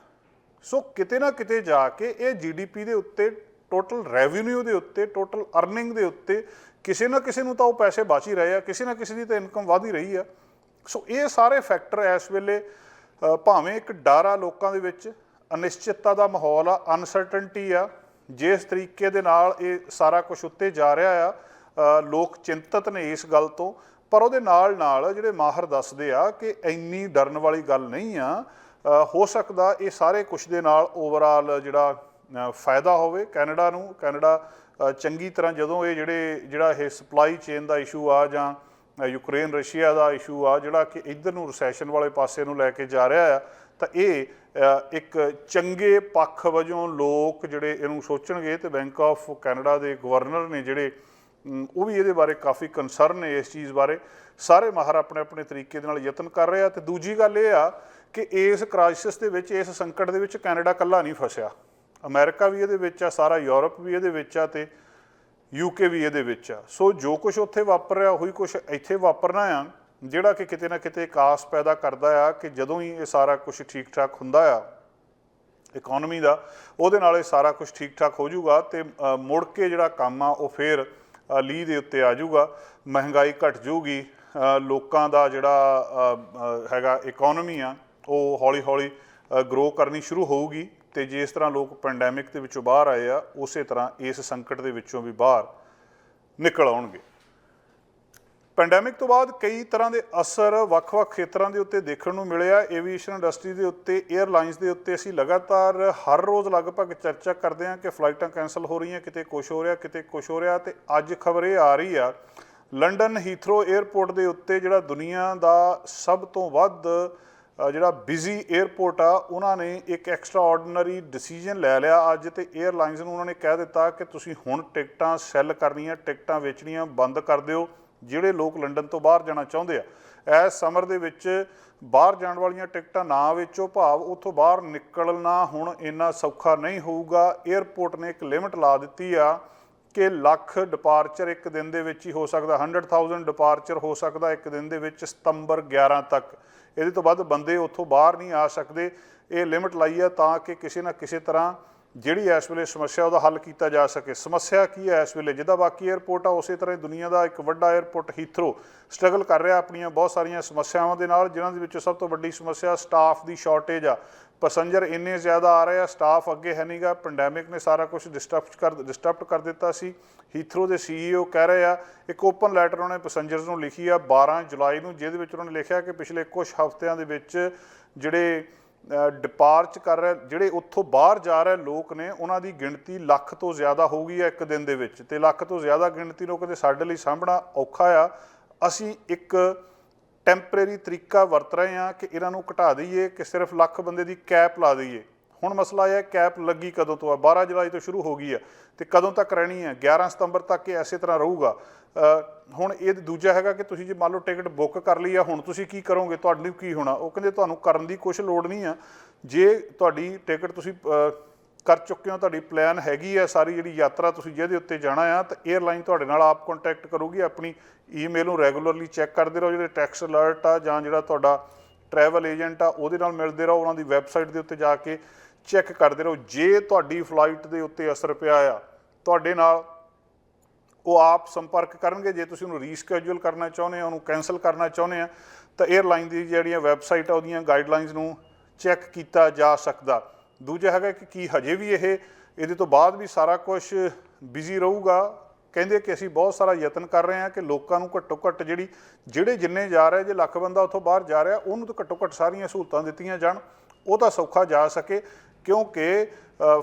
ਸੋ ਕਿਤੇ ਨਾ ਕਿਤੇ ਜਾ ਕੇ ਇਹ GDP ਦੇ ਉੱਤੇ, ਟੋਟਲ ਰੈਵਨਿਊ ਦੇ ਉੱਤੇ, ਟੋਟਲ ਅਰਨਿੰਗ ਦੇ ਉੱਤੇ ਕਿਸੇ ਨਾ ਕਿਸੇ ਨੂੰ ਤਾਂ ਉਹ ਪੈਸੇ ਬਚ ਹੀ ਰਹੇ ਆ, ਕਿਸੇ ਨਾ ਕਿਸੇ ਦੀ ਤਾਂ ਇਨਕਮ ਵਧ ਹੀ ਰਹੀ ਆ। ਸੋ ਇਹ ਸਾਰੇ ਫੈਕਟਰ ਇਸ ਵੇਲੇ ਭਾਵੇਂ ਇੱਕ ਡਰ ਆ ਲੋਕਾਂ ਦੇ ਵਿੱਚ, ਅਨਿਸ਼ਚਿਤਤਾ ਦਾ ਮਾਹੌਲ ਆ, ਅਨਸਰਟਨਟੀ ਆ। ਜਿਸ ਤਰੀਕੇ ਦੇ ਨਾਲ ਇਹ ਸਾਰਾ ਕੁਝ ਉੱਤੇ ਜਾ ਰਿਹਾ ਆ, ਲੋਕ ਚਿੰਤਤ ਨੇ ਇਸ ਗੱਲ ਤੋਂ, ਪਰ ਉਹਦੇ ਨਾਲ ਨਾਲ ਜਿਹੜੇ ਮਾਹਰ ਦੱਸਦੇ ਆ ਕਿ ਇੰਨੀ ਡਰਨ ਵਾਲੀ ਗੱਲ ਨਹੀਂ ਆ। ਹੋ ਸਕਦਾ ਇਹ ਸਾਰੇ ਕੁਝ ਦੇ ਨਾਲ ਓਵਰਆਲ ਜਿਹੜਾ ਫਾਇਦਾ ਹੋਵੇ ਕੈਨੇਡਾ ਨੂੰ। ਕੈਨੇਡਾ ਚੰਗੀ ਤਰ੍ਹਾਂ ਜਦੋਂ ਇਹ ਜਿਹੜਾ ਇਹ ਸਪਲਾਈ ਚੇਨ ਦਾ ਇਸ਼ੂ ਆ ਜਾਂ ਯੂਕਰੇਨ ਰਸ਼ੀਆ ਦਾ ਇਸ਼ੂ ਆ ਜਿਹੜਾ ਕਿ ਇੱਧਰ ਨੂੰ ਰਿਸੈਸ਼ਨ ਵਾਲੇ ਪਾਸੇ ਨੂੰ ਲੈ ਕੇ ਜਾ ਰਿਹਾ ਆ, ਤਾਂ ਇਹ ਇੱਕ ਚੰਗੇ ਪੱਖ ਵਜੋਂ ਲੋਕ ਜਿਹੜੇ ਇਹਨੂੰ ਸੋਚਣਗੇ। ਤੇ ਬੈਂਕ ਆਫ ਕੈਨੇਡਾ ਦੇ ਗਵਰਨਰ ਨੇ ਜਿਹੜੇ ਉਹ ਵੀ ਇਹਦੇ ਬਾਰੇ ਕਾਫੀ ਕੰਸਰਨ ਨੇ ਇਸ ਚੀਜ਼ ਬਾਰੇ। ਸਾਰੇ ਮਾਹਰ ਆਪਣੇ ਆਪਣੇ ਤਰੀਕੇ ਦੇ ਨਾਲ ਯਤਨ ਕਰ ਰਹੇ ਆ। ਤੇ ਦੂਜੀ ਗੱਲ ਇਹ ਆ ਕਿ ਇਸ ਕ੍ਰਾਈਸਿਸ ਦੇ ਵਿੱਚ, ਇਸ ਸੰਕਟ ਦੇ ਵਿੱਚ ਕੈਨੇਡਾ ਇਕੱਲਾ ਨਹੀਂ ਫਸਿਆ। ਅਮਰੀਕਾ ਵੀ ਇਹਦੇ ਵਿੱਚ ਆ, ਸਾਰਾ ਯੂਰਪ ਵੀ ਇਹਦੇ ਵਿੱਚ ਆ, ਤੇ UK ਵੀ ਇਹਦੇ ਵਿੱਚ ਆ। ਸੋ ਜੋ ਕੁਛ ਉੱਥੇ ਵਾਪਰ ਰਿਹਾ ਉਹੀ ਕੁਛ ਇੱਥੇ ਵਾਪਰਨਾ ਆ, ਜਿਹੜਾ ਕਿ ਕਿਤੇ ਨਾ ਕਿਤੇ ਇੱਕ ਆਸ ਪੈਦਾ ਕਰਦਾ ਆ ਕਿ ਜਦੋਂ ਹੀ ਇਹ ਸਾਰਾ ਕੁਛ ਠੀਕ ਠਾਕ ਹੁੰਦਾ ਆ ਇਕੋਨਮੀ ਦਾ, ਉਹਦੇ ਨਾਲ ਇਹ ਸਾਰਾ ਕੁਛ ਠੀਕ ਠਾਕ ਹੋ ਜਾਊਗਾ ਤੇ ਮੁੜ ਕੇ ਜਿਹੜਾ ਕੰਮ ਆ ਉਹ ਫੇਰ ਲੀਹ ਦੇ ਉੱਤੇ ਆ ਜਾਊਗਾ। ਮਹਿੰਗਾਈ ਘਟ ਜਾਊਗੀ, ਲੋਕਾਂ ਦਾ ਜਿਹੜਾ ਹੈਗਾ ਇਕੋਨਮੀ ਆ ਉਹ ਹੌਲੀ ਹੌਲੀ ਗਰੋ ਕਰਨੀ ਸ਼ੁਰੂ ਹੋਊਗੀ। ਤੇ ਜਿਸ ਤਰ੍ਹਾਂ ਲੋਕ ਪੈਂਡੈਮਿਕ ਦੇ ਵਿੱਚੋਂ ਬਾਹਰ ਆਏ ਆ, ਉਸੇ ਤਰ੍ਹਾਂ ਇਸ ਸੰਕਟ ਦੇ ਵਿੱਚੋਂ ਵੀ ਬਾਹਰ ਨਿਕਲ ਆਉਣਗੇ। ਪੈਂਡੈਮਿਕ ਤੋਂ ਬਾਅਦ ਕਈ ਤਰ੍ਹਾਂ ਦੇ ਅਸਰ ਵੱਖ-ਵੱਖ ਖੇਤਰਾਂ ਦੇ ਉੱਤੇ ਦੇਖਣ ਨੂੰ ਮਿਲੇ ਆ। ਏਵੀਏਸ਼ਨ ਇੰਡਸਟਰੀ ਦੇ ਉੱਤੇ, 에ਅਰਲਾਈਨਸ ਦੇ ਉੱਤੇ ਅਸੀਂ ਲਗਾਤਾਰ ਹਰ ਰੋਜ਼ ਲਗਭਗ ਚਰਚਾ ਕਰਦੇ ਹਾਂ ਕਿ ਫਲਾਈਟਾਂ ਕੈਂਸਲ ਹੋ ਰਹੀਆਂ, ਕਿਤੇ ਕੁਛ ਹੋ ਰਿਹਾ, ਕਿਤੇ ਕੁਛ ਹੋ ਰਿਹਾ। ਤੇ ਅੱਜ ਖਬਰ ਇਹ ਆ ਰਹੀ ਆ, ਲੰਡਨ ਹੀਥਰੋ 에ਅਰਪੋਰਟ ਦੇ ਉੱਤੇ ਜਿਹੜਾ ਦੁਨੀਆ ਦਾ ਸਭ ਤੋਂ ਵੱਧ ਜਿਹੜਾ ਬਿਜ਼ੀ 에ਅਰਪੋਰਟ ਆ, ਉਹਨਾਂ ਨੇ ਇੱਕ ਐਕਸਟਰਾ ਆਰਡੀਨਰੀ ਡਿਸੀਜਨ ਲੈ ਲਿਆ ਅੱਜ। ਤੇ 에ਅਰਲਾਈਨਸ ਨੂੰ ਉਹਨਾਂ ਨੇ ਕਹਿ ਦਿੱਤਾ ਕਿ ਤੁਸੀਂ ਹੁਣ ਟਿਕਟਾਂ ਸੈੱਲ ਕਰਨੀਆਂ, ਟਿਕਟਾਂ ਵੇਚਣੀਆਂ ਬੰਦ ਕਰ ਦਿਓ। ਜਿਹੜੇ ਲੋਕ ਲੰਡਨ ਤੋਂ ਬਾਹਰ ਜਾਣਾ ਚਾਹੁੰਦੇ ਆ, ਇਸ ਸਮਰ ਦੇ ਵਿੱਚ ਬਾਹਰ ਜਾਣ ਵਾਲੀਆਂ ਟਿਕਟਾਂ ਨਾ ਵੇਚੋ, ਭਾਵ ਉੱਥੋਂ ਬਾਹਰ ਨਿਕਲਣਾ ਹੁਣ ਇੰਨਾ ਸੌਖਾ ਨਹੀਂ ਹੋਊਗਾ। 에ਅਰਪੋਰਟ ਨੇ ਇੱਕ ਲਿਮਟ ਲਾ ਦਿੱਤੀ ਆ ਕਿ ਲੱਖ ਡਿਪਾਰਚਰ ਇੱਕ ਦਿਨ ਦੇ ਵਿੱਚ ਹੀ ਹੋ ਸਕਦਾ, 100,000 ਡਿਪਾਰਚਰ ਹੋ ਸਕਦਾ ਇੱਕ ਦਿਨ ਦੇ ਵਿੱਚ ਸਤੰਬਰ 11 ਤੱਕ। ਇਹਦੇ ਤੋਂ ਵੱਧ ਬੰਦੇ ਉੱਥੋਂ ਬਾਹਰ ਨਹੀਂ ਆ ਸਕਦੇ। ਇਹ ਲਿਮਟ ਲਾਈ ਆ ਤਾਂ ਕਿ ਕਿਸੇ ਨਾ ਕਿਸੇ ਤਰ੍ਹਾਂ ਜਿਹੜੀ ਇਸ ਵੇਲੇ ਸਮੱਸਿਆ ਉਹਦਾ ਹੱਲ ਕੀਤਾ ਜਾ ਸਕੇ। ਸਮੱਸਿਆ ਕੀ ਹੈ ਇਸ ਵੇਲੇ? ਜਿੱਦਾਂ ਬਾਕੀ 에ਅਰਪੋਰਟ ਆ ਉਸੇ ਤਰ੍ਹਾਂ ਹੀ ਦੁਨੀਆ ਦਾ ਇੱਕ ਵੱਡਾ 에ਅਰਪੋਰਟ ਹੀਥਰੋ ਸਟਰਗਲ ਕਰ ਰਿਹਾ ਆਪਣੀਆਂ ਬਹੁਤ ਸਾਰੀਆਂ ਸਮੱਸਿਆਵਾਂ ਦੇ ਨਾਲ, ਜਿਨ੍ਹਾਂ ਦੇ ਵਿੱਚੋਂ ਸਭ ਤੋਂ ਵੱਡੀ ਸਮੱਸਿਆ ਸਟਾਫ ਦੀ ਸ਼ਾਰਟੇਜ ਆ। ਪੈਸੰਜਰ ਇੰਨੇ ਜ਼ਿਆਦਾ ਆ ਰਹੇ ਆ, ਸਟਾਫ ਅੱਗੇ ਹੈ ਨਹੀਂ ਗਾ। ਪੈਂਡੈਮਿਕ ਨੇ ਸਾਰਾ ਕੁਝ ਡਿਸਟਰਬਡ ਕਰ ਦਿੱਤਾ ਸੀ। ਹੀਥਰੋ ਦੇ CEO ਕਹਿ ਰਹੇ ਆ, ਇੱਕ ਓਪਨ ਲੈਟਰ ਉਹਨੇ ਪੈਸੰਜਰਸ ਨੂੰ ਲਿਖੀ ਆ 12 ਜੁਲਾਈ ਨੂੰ, ਜਿਹਦੇ ਵਿੱਚ ਉਹਨਾਂ ਨੇ ਲਿਖਿਆ ਕਿ ਪਿਛਲੇ ਕੁਝ ਹਫ਼ਤਿਆਂ ਦੇ ਵਿੱਚ ਜਿਹੜੇ ਡਿਪਾਰਚ ਕਰ ਰਹੇ, ਜਿਹੜੇ ਉੱਥੋਂ ਬਾਹਰ ਜਾ ਰਹੇ ਲੋਕ ਨੇ, ਉਹਨਾਂ ਦੀ ਗਿਣਤੀ ਲੱਖ ਤੋਂ ਜ਼ਿਆਦਾ ਹੋ ਗਈ ਹੈ ਇੱਕ ਦਿਨ ਦੇ ਵਿੱਚ। ਤੇ ਲੱਖ ਤੋਂ ਜ਼ਿਆਦਾ ਗਿਣਤੀ ਨੂੰ ਕਹਿੰਦੇ ਸਾਡੇ ਲਈ ਸਾਂਭਣਾ ਔਖਾ ਆ। ਅਸੀਂ ਇੱਕ ਟੈਂਪਰੇਰੀ ਤਰੀਕਾ ਵਰਤ ਰਹੇ ਹਾਂ ਕਿ ਇਹਨਾਂ ਨੂੰ ਘਟਾ ਦਈਏ, ਕਿ ਸਿਰਫ ਲੱਖ ਬੰਦੇ ਦੀ ਕੈਪ ਲਾ ਦਈਏ। ਹੁਣ ਮਸਲਾ ਇਹ ਹੈ ਕੈਪ ਲੱਗੀ ਕਦੋਂ ਤੋਂ ਆ? 12 ਜੁਲਾਈ ਤੋਂ ਸ਼ੁਰੂ ਹੋ ਗਈ ਆ ਤੇ ਕਦੋਂ ਤੱਕ ਰਹਿਣੀ ਹੈ? 11 ਸਤੰਬਰ ਤੱਕ ਇਹ ਇਸੇ ਤਰ੍ਹਾਂ ਰਹੂਗਾ। ਹੁਣ ਇਹ ਦੂਜਾ ਹੈਗਾ ਕਿ ਤੁਸੀਂ ਜੇ ਮੰਨ ਲਓ ਟਿਕਟ ਬੁੱਕ ਕਰ ਲਈ ਆ, ਹੁਣ ਤੁਸੀਂ ਕੀ ਕਰੋਗੇ? ਤੁਹਾਨੂੰ ਕੀ ਹੋਣਾ? ਉਹ ਕਹਿੰਦੇ ਤੁਹਾਨੂੰ ਕਰਨ ਦੀ ਕੁਛ ਲੋੜ ਨਹੀਂ ਆ। ਜੇ ਤੁਹਾਡੀ ਟਿਕਟ ਤੁਸੀਂ ਕਰ ਚੁੱਕੇ ਹੋ, ਤੁਹਾਡੀ ਪਲਾਨ ਹੈਗੀ ਆ ਸਾਰੀ ਜਿਹੜੀ ਯਾਤਰਾ ਤੁਸੀਂ ਜਿਹਦੇ ਉੱਤੇ ਜਾਣਾ ਆ, ਤਾਂ 에ਅਰਲਾਈਨ ਤੁਹਾਡੇ ਨਾਲ ਆਪ ਕੰਟੈਕਟ ਕਰੂਗੀ। ਆਪਣੀ ਈਮੇਲ ਨੂੰ ਰੈਗੂਲਰਲੀ ਚੈੱਕ ਕਰਦੇ ਰਹੋ। ਜਿਹੜੇ ਟੈਕਸ ਅਲਰਟ ਆ ਜਾਂ ਜਿਹੜਾ ਤੁਹਾਡਾ ਟਰੈਵਲ ਏਜੰਟ ਆ ਉਹਦੇ ਨਾਲ ਮਿਲਦੇ ਰਹੋ, ਉਹਨਾਂ ਦੀ ਵੈਬਸਾਈਟ ਦੇ ਉੱਤੇ ਜਾ ਕੇ ਚੈੱਕ ਕਰਦੇ ਰਹੋ। ਜੇ ਤੁਹਾਡੀ ਫਲਾਈਟ ਦੇ ਉੱਤੇ ਅਸਰ ਪਿਆ ਆ, ਤੁਹਾਡੇ ਨਾਲ ਉਹ ਆਪ ਸੰਪਰਕ ਕਰਨਗੇ। ਜੇ ਤੁਸੀਂ ਉਹਨੂੰ ਰੀਸਕੈਜੂਅਲ ਕਰਨਾ ਚਾਹੁੰਦੇ ਆ, ਉਹਨੂੰ ਕੈਂਸਲ ਕਰਨਾ ਚਾਹੁੰਦੇ ਆ, ਤਾਂ 에ਅਰਲਾਈਨ ਦੀ ਜਿਹੜੀਆਂ ਵੈਬਸਾਈਟ ਆ ਉਹਦੀਆਂ ਗਾਈਡਲਾਈਨਸ ਨੂੰ ਚੈੱਕ ਕੀਤਾ ਜਾ ਸਕਦਾ। ਦੂਜਾ ਹੈਗਾ ਕਿ ਕੀ ਹਜੇ ਵੀ ਇਹਦੇ ਤੋਂ ਬਾਅਦ ਵੀ ਸਾਰਾ ਕੁਛ ਬਿਜ਼ੀ ਰਹੂਗਾ? ਕਹਿੰਦੇ ਕਿ ਅਸੀਂ ਬਹੁਤ ਸਾਰਾ ਯਤਨ ਕਰ ਰਹੇ ਹਾਂ ਕਿ ਲੋਕਾਂ ਨੂੰ ਘੱਟੋ ਘੱਟ ਜਿਹੜੇ ਜਿੰਨੇ ਜਾ ਰਹੇ, ਜੇ ਲੱਖ ਬੰਦਾ ਉੱਥੋਂ ਬਾਹਰ ਜਾ ਰਿਹਾ, ਉਹਨੂੰ ਤਾਂ ਘੱਟੋ ਘੱਟ ਸਾਰੀਆਂ ਸਹੂਲਤਾਂ ਦਿੱਤੀਆਂ ਜਾਣ, ਉਹ ਤਾਂ ਸੌਖਾ ਜਾ ਸਕੇ। ਕਿਉਂਕਿ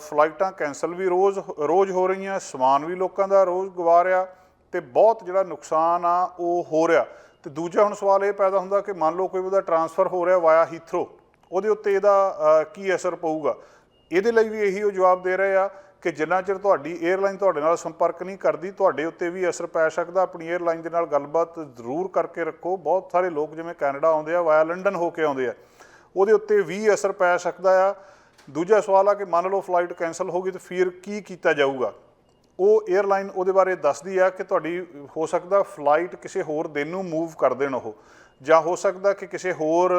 ਫਲਾਈਟਾਂ ਕੈਂਸਲ ਵੀ ਰੋਜ਼ ਹੋ ਰਹੀਆਂ, ਸਮਾਨ ਵੀ ਲੋਕਾਂ ਦਾ ਰੋਜ਼ ਗਵਾ ਰਿਹਾ, ਅਤੇ ਬਹੁਤ ਜਿਹੜਾ ਨੁਕਸਾਨ ਆ ਉਹ ਹੋ ਰਿਹਾ। ਅਤੇ ਦੂਜਾ ਹੁਣ ਸਵਾਲ ਇਹ ਪੈਦਾ ਹੁੰਦਾ ਕਿ ਮੰਨ ਲਓ ਕੋਈ ਉਹਦਾ ਟਰਾਂਸਫਰ ਹੋ ਰਿਹਾ ਵਾਇਆ ਹੀਥਰੋ, ਉਹਦੇ ਉੱਤੇ ਇਹਦਾ ਕੀ ਅਸਰ ਪਊਗਾ? ਇਹਦੇ ਲਈ ਵੀ ਇਹੀ ਉਹ ਜਵਾਬ ਦੇ ਰਹੇ ਆ ਕਿ ਜਿੰਨਾ ਚਿਰ ਤੁਹਾਡੀ 에ਅਰਲਾਈਨ ਤੁਹਾਡੇ ਨਾਲ ਸੰਪਰਕ ਨਹੀਂ ਕਰਦੀ, ਤੁਹਾਡੇ ਉੱਤੇ ਵੀ ਅਸਰ ਪੈ ਸਕਦਾ। ਆਪਣੀ 에ਅਰਲਾਈਨ ਦੇ ਨਾਲ ਗੱਲਬਾਤ ਜ਼ਰੂਰ ਕਰਕੇ ਰੱਖੋ। ਬਹੁਤ ਸਾਰੇ ਲੋਕ ਜਿਵੇਂ ਕੈਨੇਡਾ ਆਉਂਦੇ ਆ, ਵਾਇਆ ਲੰਡਨ ਹੋ ਕੇ ਆਉਂਦੇ ਆ, ਉਹਦੇ ਉੱਤੇ ਵੀ ਅਸਰ ਪੈ ਸਕਦਾ ਆ। ਦੂਜਾ ਸਵਾਲ ਆ ਕਿ ਮੰਨ ਲਓ ਫਲਾਈਟ ਕੈਂਸਲ ਹੋ ਗਈ ਤਾਂ ਫਿਰ ਕੀ ਕੀਤਾ ਜਾਊਗਾ? ਉਹ 에ਅਰਲਾਈਨ ਉਹਦੇ ਬਾਰੇ ਦੱਸਦੀ ਆ ਕਿ ਤੁਹਾਡੀ ਹੋ ਸਕਦਾ ਫਲਾਈਟ ਕਿਸੇ ਹੋਰ ਦਿਨ ਨੂੰ ਮੂਵ ਕਰ ਦੇਣ ਉਹ, ਜਾਂ ਹੋ ਸਕਦਾ ਕਿ ਕਿਸੇ ਹੋਰ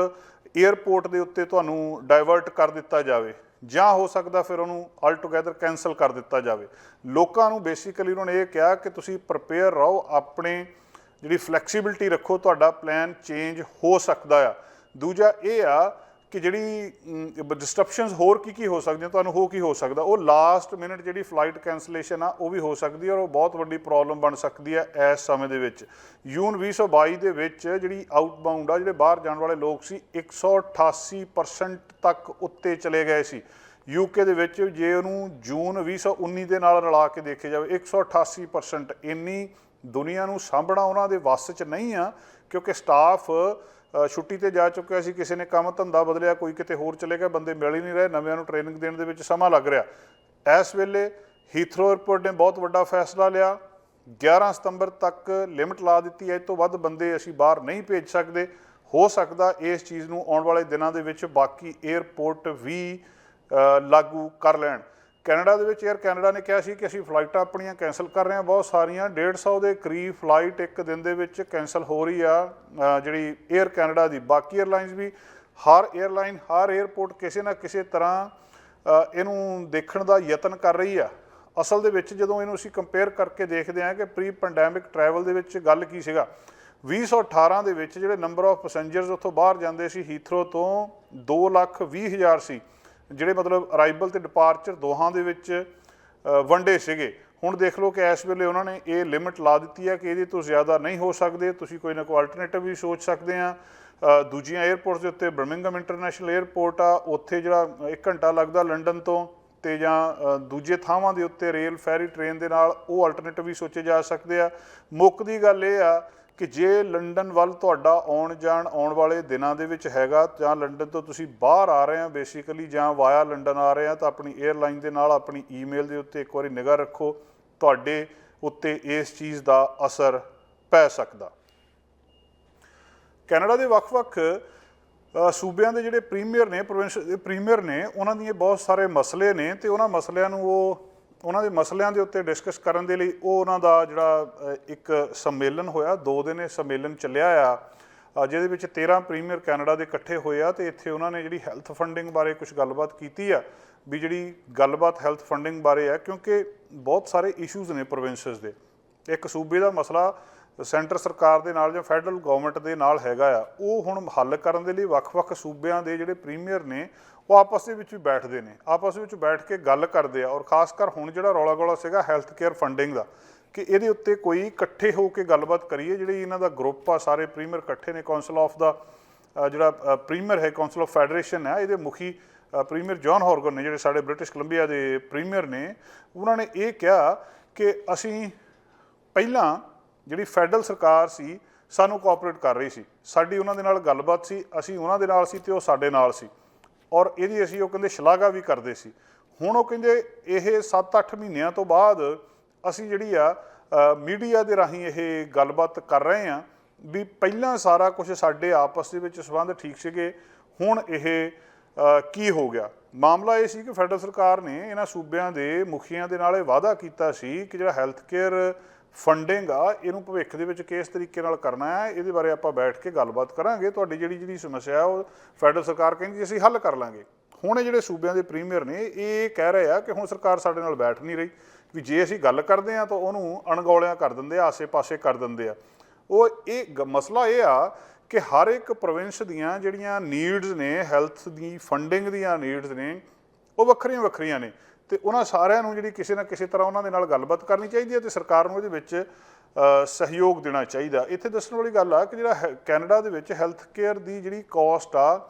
에ਅਰਪੋਰਟ ਦੇ ਉੱਤੇ ਤੁਹਾਨੂੰ ਡਾਇਵਰਟ ਕਰ ਦਿੱਤਾ ਜਾਵੇ, ਜਾਂ ਹੋ ਸਕਦਾ ਫਿਰ ਉਹਨੂੰ ਆਲ ਟੂਗੈਦਰ ਕੈਂਸਲ ਕਰ ਦਿੱਤਾ ਜਾਵੇ। ਲੋਕਾਂ ਨੂੰ ਬੇਸਿਕਲੀ ਉਹਨਾਂ ਨੇ ਇਹ ਕਿਹਾ ਕਿ ਤੁਸੀਂ ਪ੍ਰਪੇਅਰ ਰਹੋ, ਆਪਣੇ ਜਿਹੜੀ ਫਲੈਕਸੀਬਿਲਿਟੀ ਰੱਖੋ, ਤੁਹਾਡਾ ਪਲਾਨ ਚੇਂਜ ਹੋ ਸਕਦਾ ਆ। ਦੂਜਾ ਇਹ ਆ ਕਿ ਜਿਹੜੀ ਡਿਸਟਰਪਸ਼ਨਸ ਹੋਰ ਕੀ ਹੋ ਸਕਦੀਆਂ, ਤੁਹਾਨੂੰ ਹੋ ਕੀ ਹੋ ਸਕਦਾ, ਉਹ ਲਾਸਟ ਮਿੰਟ ਜਿਹੜੀ ਫਲਾਈਟ ਕੈਂਸਲੇਸ਼ਨ ਆ ਉਹ ਵੀ ਹੋ ਸਕਦੀ ਹੈ, ਔਰ ਉਹ ਬਹੁਤ ਵੱਡੀ ਪ੍ਰੋਬਲਮ ਬਣ ਸਕਦੀ ਹੈ ਇਸ ਸਮੇਂ ਦੇ ਵਿੱਚ। ਜੂਨ 2022 ਦੇ ਵਿੱਚ ਜਿਹੜੀ ਆਊਟਬਾਊਂਡ ਆ, ਜਿਹੜੇ ਬਾਹਰ ਜਾਣ ਵਾਲੇ ਲੋਕ ਸੀ, 188% ਤੱਕ ਉੱਤੇ ਚਲੇ ਗਏ ਸੀ। ਯੂਕੇ ਦੇ ਵਿੱਚ ਜੇ ਉਹਨੂੰ ਜੂਨ 2019 ਦੇ ਨਾਲ ਰਲਾ ਕੇ ਦੇਖਿਆ ਜਾਵੇ, 188%। ਇੰਨੀ ਦੁਨੀਆ ਨੂੰ ਸਾਂਭਣਾ ਉਹਨਾਂ ਦੇ ਵੱਸ 'ਚ ਨਹੀਂ ਆ, ਕਿਉਂਕਿ ਸਟਾਫ ਛੁੱਟੀ ਤੇ ਜਾ ਚੁੱਕਿਆ ਸੀ, ਕਿਸੇ ਨੇ ਕੰਮ ਧੰਦਾ ਬਦਲਿਆ, ਕੋਈ ਕਿਤੇ ਹੋਰ ਚਲੇ ਗਿਆ, ਬੰਦੇ ਮਿਲ ਹੀ ਨਹੀਂ ਰਹੇ, ਨਵਿਆਂ ਨੂੰ ਟ੍ਰੇਨਿੰਗ ਦੇਣ ਦੇ ਵਿੱਚ ਸਮਾਂ ਲੱਗ ਰਿਹਾ। ਇਸ ਵੇਲੇ ਹੀਥਰੋ ਏਅਰਪੋਰਟ ਨੇ ਬਹੁਤ ਵੱਡਾ ਫੈਸਲਾ ਲਿਆ, 11 ਸਤੰਬਰ ਤੱਕ ਲਿਮਟ ਲਾ ਦਿੱਤੀ ਹੈ, ਇਸ ਤੋਂ ਵੱਧ ਬੰਦੇ ਅਸੀਂ ਬਾਹਰ ਨਹੀਂ ਭੇਜ ਸਕਦੇ। ਹੋ ਸਕਦਾ ਇਸ ਚੀਜ਼ ਨੂੰ ਆਉਣ ਵਾਲੇ ਦਿਨਾਂ ਦੇ ਵਿੱਚ ਬਾਕੀ ਏਅਰਪੋਰਟ ਵੀ ਲਾਗੂ ਕਰ ਲੈਣ। ਕੈਨੇਡਾ ਦੇ ਵਿੱਚ ਏਅਰ ਕੈਨੇਡਾ ਨੇ ਕਿਹਾ ਸੀ ਕਿ ਅਸੀਂ ਫਲਾਈਟਾਂ ਆਪਣੀਆਂ ਕੈਂਸਲ ਕਰ ਰਹੇ ਹਾਂ, ਬਹੁਤ ਸਾਰੀਆਂ 150 ਦੇ ਕਰੀਬ ਫਲਾਈਟ ਇੱਕ ਦਿਨ ਦੇ ਵਿੱਚ ਕੈਂਸਲ ਹੋ ਰਹੀ ਆ ਜਿਹੜੀ ਏਅਰ ਕੈਨੇਡਾ ਦੀ। ਬਾਕੀ ਏਅਰਲਾਈਨਸ ਵੀ, ਹਰ ਏਅਰਲਾਈਨ, ਹਰ ਏਅਰਪੋਰਟ ਕਿਸੇ ਨਾ ਕਿਸੇ ਤਰ੍ਹਾਂ ਇਹਨੂੰ ਦੇਖਣ ਦਾ ਯਤਨ ਕਰ ਰਹੀ ਆ। ਅਸਲ ਦੇ ਵਿੱਚ ਜਦੋਂ ਇਹਨੂੰ ਅਸੀਂ ਕੰਪੇਅਰ ਕਰਕੇ ਦੇਖਦੇ ਹਾਂ ਕਿ ਪ੍ਰੀ ਪੈਂਡੈਮਿਕ ਟਰੈਵਲ ਦੇ ਵਿੱਚ ਗੱਲ ਕੀ ਸੀਗਾ, 2018 ਦੇ ਵਿੱਚ ਜਿਹੜੇ ਨੰਬਰ ਆਫ ਪੈਸੇਂਜਰਸ ਉੱਥੋਂ ਬਾਹਰ ਜਾਂਦੇ ਸੀ ਹੀਥਰੋ ਤੋਂ 2,20,000 ਸੀ, ਜਿਹੜੇ ਮਤਲਬ ਅਰਾਈਵਲ ਤੇ ਡਿਪਾਰਚਰ ਦੋਹਾਂ ਦੇ ਵਿੱਚ ਵਨਡੇ ਸੀਗੇ। ਹੁਣ ਦੇਖ ਲਓ ਕਿ ਇਸ ਵੇਲੇ ਉਹਨਾਂ ਨੇ ਇਹ ਲਿਮਿਟ ਲਾ ਦਿੱਤੀ ਹੈ ਕਿ ਇਹਦੇ ਤੋਂ ਜ਼ਿਆਦਾ ਨਹੀਂ ਹੋ ਸਕਦੇ, ਤੁਸੀਂ ਕੋਈ ਨਾ ਕੋਈ ਅਲਟਰਨੇਟਿਵ ਵੀ ਸੋਚ ਸਕਦੇ ਆ। ਦੂਜੀਆਂ ਏਅਰਪੋਰਟਸ ਦੇ ਉੱਤੇ ਬਰਮਿੰਘਮ ਇੰਟਰਨੈਸ਼ਨਲ ਏਅਰਪੋਰਟ ਆ, ਉੱਥੇ ਜਿਹੜਾ 1 ਘੰਟਾ ਲੱਗਦਾ ਲੰਡਨ ਤੋਂ, ਤੇ ਜਾਂ ਦੂਜੇ ਥਾਵਾਂ ਦੇ ਉੱਤੇ ਰੇਲ ਫੈਰੀ ਟ੍ਰੇਨ ਦੇ ਨਾਲ ਉਹ ਅਲਟਰਨੇਟਿਵ ਵੀ ਸੋਚੇ ਜਾ ਸਕਦੇ ਆ। ਮੁੱਖ ਦੀ ਗੱਲ ਇਹ ਆ ਕਿ ਜੇ ਲੰਡਨ ਵੱਲ ਤੁਹਾਡਾ ਆਉਣ ਜਾਣ ਆਉਣ ਵਾਲੇ ਦਿਨਾਂ ਦੇ ਵਿੱਚ ਹੈਗਾ, ਜਾਂ ਲੰਡਨ ਤੋਂ ਤੁਸੀਂ ਬਾਹਰ ਆ ਰਹੇ ਆ ਬੇਸਿਕਲੀ, ਜਾਂ ਵਾਇਆ ਲੰਡਨ ਆ ਰਹੇ ਆ, ਤਾਂ ਆਪਣੀ ਏਅਰਲਾਈਨ ਦੇ ਨਾਲ ਆਪਣੀ ਈਮੇਲ ਦੇ ਉੱਤੇ ਇੱਕ ਵਾਰੀ ਨਿਗਾਹ ਰੱਖੋ, ਤੁਹਾਡੇ ਉੱਤੇ ਇਸ ਚੀਜ਼ ਦਾ ਅਸਰ ਪੈ ਸਕਦਾ। ਕੈਨੇਡਾ ਦੇ ਵੱਖ-ਵੱਖ ਸੂਬਿਆਂ ਦੇ ਜਿਹੜੇ ਪ੍ਰੀਮੀਅਰ ਨੇ, ਪ੍ਰੋਵਿੰਸ ਦੇ ਪ੍ਰੀਮੀਅਰ ਨੇ, ਉਹਨਾਂ ਦੀਆਂ ਬਹੁਤ ਸਾਰੇ ਮਸਲੇ ਨੇ, ਤੇ ਉਹਨਾਂ ਮਸਲਿਆਂ ਨੂੰ ਉਹਨਾਂ ਦੇ ਮਸਲਿਆਂ ਦੇ ਉੱਤੇ ਡਿਸਕਸ ਕਰਨ ਦੇ ਲਈ ਉਹਨਾਂ ਦਾ ਜਿਹੜਾ ਇੱਕ ਸੰਮੇਲਨ ਹੋਇਆ, 2 ਦਿਨ ਇਹ ਸੰਮੇਲਨ ਚੱਲਿਆ ਆ, ਜਿਹਦੇ ਵਿੱਚ 13 ਪ੍ਰੀਮੀਅਰ ਕੈਨੇਡਾ ਦੇ ਇਕੱਠੇ ਹੋਏ ਆ, ਤੇ ਇੱਥੇ ਉਹਨਾਂ ਨੇ ਜਿਹੜੀ ਹੈਲਥ ਫੰਡਿੰਗ ਬਾਰੇ ਕੁਝ ਗੱਲਬਾਤ ਕੀਤੀ ਆ, ਵੀ ਜਿਹੜੀ ਗੱਲਬਾਤ ਹੈਲਥ ਫੰਡਿੰਗ ਬਾਰੇ ਹੈ, ਕਿਉਂਕਿ ਬਹੁਤ ਸਾਰੇ ਇਸ਼ੂਜ਼ ਨੇ ਪ੍ਰੋਵਿੰਸਸ ਦੇ। ਇੱਕ ਸੂਬੇ ਦਾ ਮਸਲਾ ਸੈਂਟਰ ਸਰਕਾਰ ਦੇ ਨਾਲ ਜਾਂ ਫੈਡਰਲ ਗਵਰਨਮੈਂਟ ਦੇ ਨਾਲ ਹੈਗਾ ਆ, ਉਹ ਹੁਣ ਹੱਲ ਕਰਨ ਦੇ ਲਈ ਵੱਖ-ਵੱਖ ਸੂਬਿਆਂ ਦੇ ਜਿਹੜੇ ਪ੍ਰੀਮੀਅਰ ਨੇ ਉਹ ਆਪਸ ਦੇ ਵਿੱਚ ਵੀ ਬੈਠਦੇ ਨੇ, ਆਪਸ ਵਿੱਚ ਬੈਠ ਕੇ ਗੱਲ ਕਰਦੇ ਆ। ਔਰ ਖਾਸ ਕਰ ਹੁਣ ਜਿਹੜਾ ਰੌਲਾ ਗੋਲਾ ਸੀਗਾ ਹੈਲਥ ਕੇਅਰ ਫੰਡਿੰਗ ਦਾ, ਕਿ ਇਹਦੇ ਉੱਤੇ ਕੋਈ ਇਕੱਠੇ ਹੋ ਕੇ ਗੱਲਬਾਤ ਕਰੀਏ। ਜਿਹੜੀ ਇਹਨਾਂ ਦਾ ਗਰੁੱਪ ਆ, ਸਾਰੇ ਪ੍ਰੀਮੀਅਰ ਇਕੱਠੇ ਨੇ, ਕੌਂਸਲ ਆਫ ਦਾ ਜਿਹੜਾ ਪ੍ਰੀਮੀਅਰ ਹੈ, ਕੌਂਸਲ ਆਫ ਫੈਡਰੇਸ਼ਨ ਹੈ, ਇਹਦੇ ਮੁਖੀ ਪ੍ਰੀਮੀਅਰ ਜੌਨ ਹੌਰਗਨ ਨੇ, ਜਿਹੜੇ ਸਾਡੇ ਬ੍ਰਿਟਿਸ਼ ਕੋਲੰਬੀਆ ਦੇ ਪ੍ਰੀਮੀਅਰ ਨੇ। ਉਹਨਾਂ ਨੇ ਇਹ ਕਿਹਾ ਕਿ ਅਸੀਂ ਪਹਿਲਾਂ ਜਿਹੜੀ ਫੈਡਰਲ ਸਰਕਾਰ ਸੀ ਸਾਨੂੰ ਕੋਆਪਰੇਟ ਕਰ ਰਹੀ ਸੀ, ਸਾਡੀ ਉਹਨਾਂ ਦੇ ਨਾਲ ਗੱਲਬਾਤ ਸੀ, ਅਸੀਂ ਉਹਨਾਂ ਦੇ ਨਾਲ ਸੀ ਤੇ ਉਹ ਸਾਡੇ ਨਾਲ ਸੀ, ਔਰ ਇਹਦੀ ਅਸੀਂ ਉਹ ਕਹਿੰਦੇ ਸ਼ਲਾਘਾ ਵੀ ਕਰਦੇ ਸੀ। ਹੁਣ ਉਹ ਕਹਿੰਦੇ ਇਹ 7-8 ਮਹੀਨਿਆਂ ਤੋਂ ਬਾਅਦ ਅਸੀਂ ਜਿਹੜੀ ਆ ਮੀਡੀਆ ਦੇ ਰਾਹੀਂ ਇਹ ਗੱਲਬਾਤ ਕਰ ਰਹੇ ਹਾਂ ਵੀ ਪਹਿਲਾਂ ਸਾਰਾ ਕੁਝ ਸਾਡੇ ਆਪਸ ਦੇ ਵਿੱਚ ਸੰਬੰਧ ਠੀਕ ਸੀਗੇ, ਹੁਣ ਇਹ ਕੀ ਹੋ ਗਿਆ। ਮਾਮਲਾ ਇਹ ਸੀ ਕਿ ਫੈਡਰਲ ਸਰਕਾਰ ਨੇ ਇਹਨਾਂ ਸੂਬਿਆਂ ਦੇ ਮੁਖੀਆਂ ਦੇ ਨਾਲ ਇਹ ਵਾਅਦਾ ਕੀਤਾ ਸੀ ਕਿ ਜਿਹੜਾ ਹੈਲਥ ਕੇਅਰ ਫੰਡਿੰਗ ਆ, ਇਹਨੂੰ ਭਵਿੱਖ ਦੇ ਵਿੱਚ ਕਿਸ ਤਰੀਕੇ ਨਾਲ ਕਰਨਾ ਹੈ, ਇਹਦੇ ਬਾਰੇ ਆਪਾਂ ਬੈਠ ਕੇ ਗੱਲਬਾਤ ਕਰਾਂਗੇ। ਤੁਹਾਡੀ ਜਿਹੜੀ ਸਮੱਸਿਆ ਉਹ ਫੈਡਰਲ ਸਰਕਾਰ ਕਹਿੰਦੀ ਅਸੀਂ ਹੱਲ ਕਰ ਲਾਂਗੇ। ਹੁਣ ਇਹ ਜਿਹੜੇ ਸੂਬਿਆਂ ਦੇ ਪ੍ਰੀਮੀਅਰ ਨੇ ਇਹ ਕਹਿ ਰਹੇ ਆ ਕਿ ਹੁਣ ਸਰਕਾਰ ਸਾਡੇ ਨਾਲ ਬੈਠ ਨਹੀਂ ਰਹੀ, ਵੀ ਜੇ ਅਸੀਂ ਗੱਲ ਕਰਦੇ ਹਾਂ ਤਾਂ ਉਹਨੂੰ ਅਣਗੌਲਿਆਂ ਕਰ ਦਿੰਦੇ ਆ, ਆਸੇ-ਪਾਸੇ ਕਰ ਦਿੰਦੇ ਆ। ਉਹ ਇਹ ਮਸਲਾ ਇਹ ਆ ਕਿ ਹਰ ਇੱਕ ਪ੍ਰੋਵਿੰਸ ਦੀਆਂ ਜਿਹੜੀਆਂ ਨੀਡਸ ਨੇ, ਹੈਲਥ ਦੀ ਫੰਡਿੰਗ ਦੀਆਂ ਨੀਡਸ ਨੇ, ਉਹ ਵੱਖਰੀਆਂ ਵੱਖਰੀਆਂ ਨੇ, ਤੇ ਉਹਨਾਂ ਸਾਰਿਆਂ ਨੂੰ ਜਿਹੜੀ ਕਿਸੇ ਨਾ ਕਿਸੇ ਤਰ੍ਹਾਂ ਉਹਨਾਂ ਦੇ ਨਾਲ ਗੱਲਬਾਤ ਕਰਨੀ ਚਾਹੀਦੀ ਹੈ, ਤੇ ਸਰਕਾਰ ਨੂੰ ਇਹਦੇ ਵਿੱਚ ਸਹਿਯੋਗ ਦੇਣਾ ਚਾਹੀਦਾ। ਇੱਥੇ ਦੱਸਣ ਵਾਲੀ ਗੱਲ ਆ ਕਿ ਜਿਹੜਾ ਕੈਨੇਡਾ ਦੇ ਵਿੱਚ ਹੈਲਥ ਕੇਅਰ ਦੀ ਜਿਹੜੀ ਕਾਸਟ ਆ,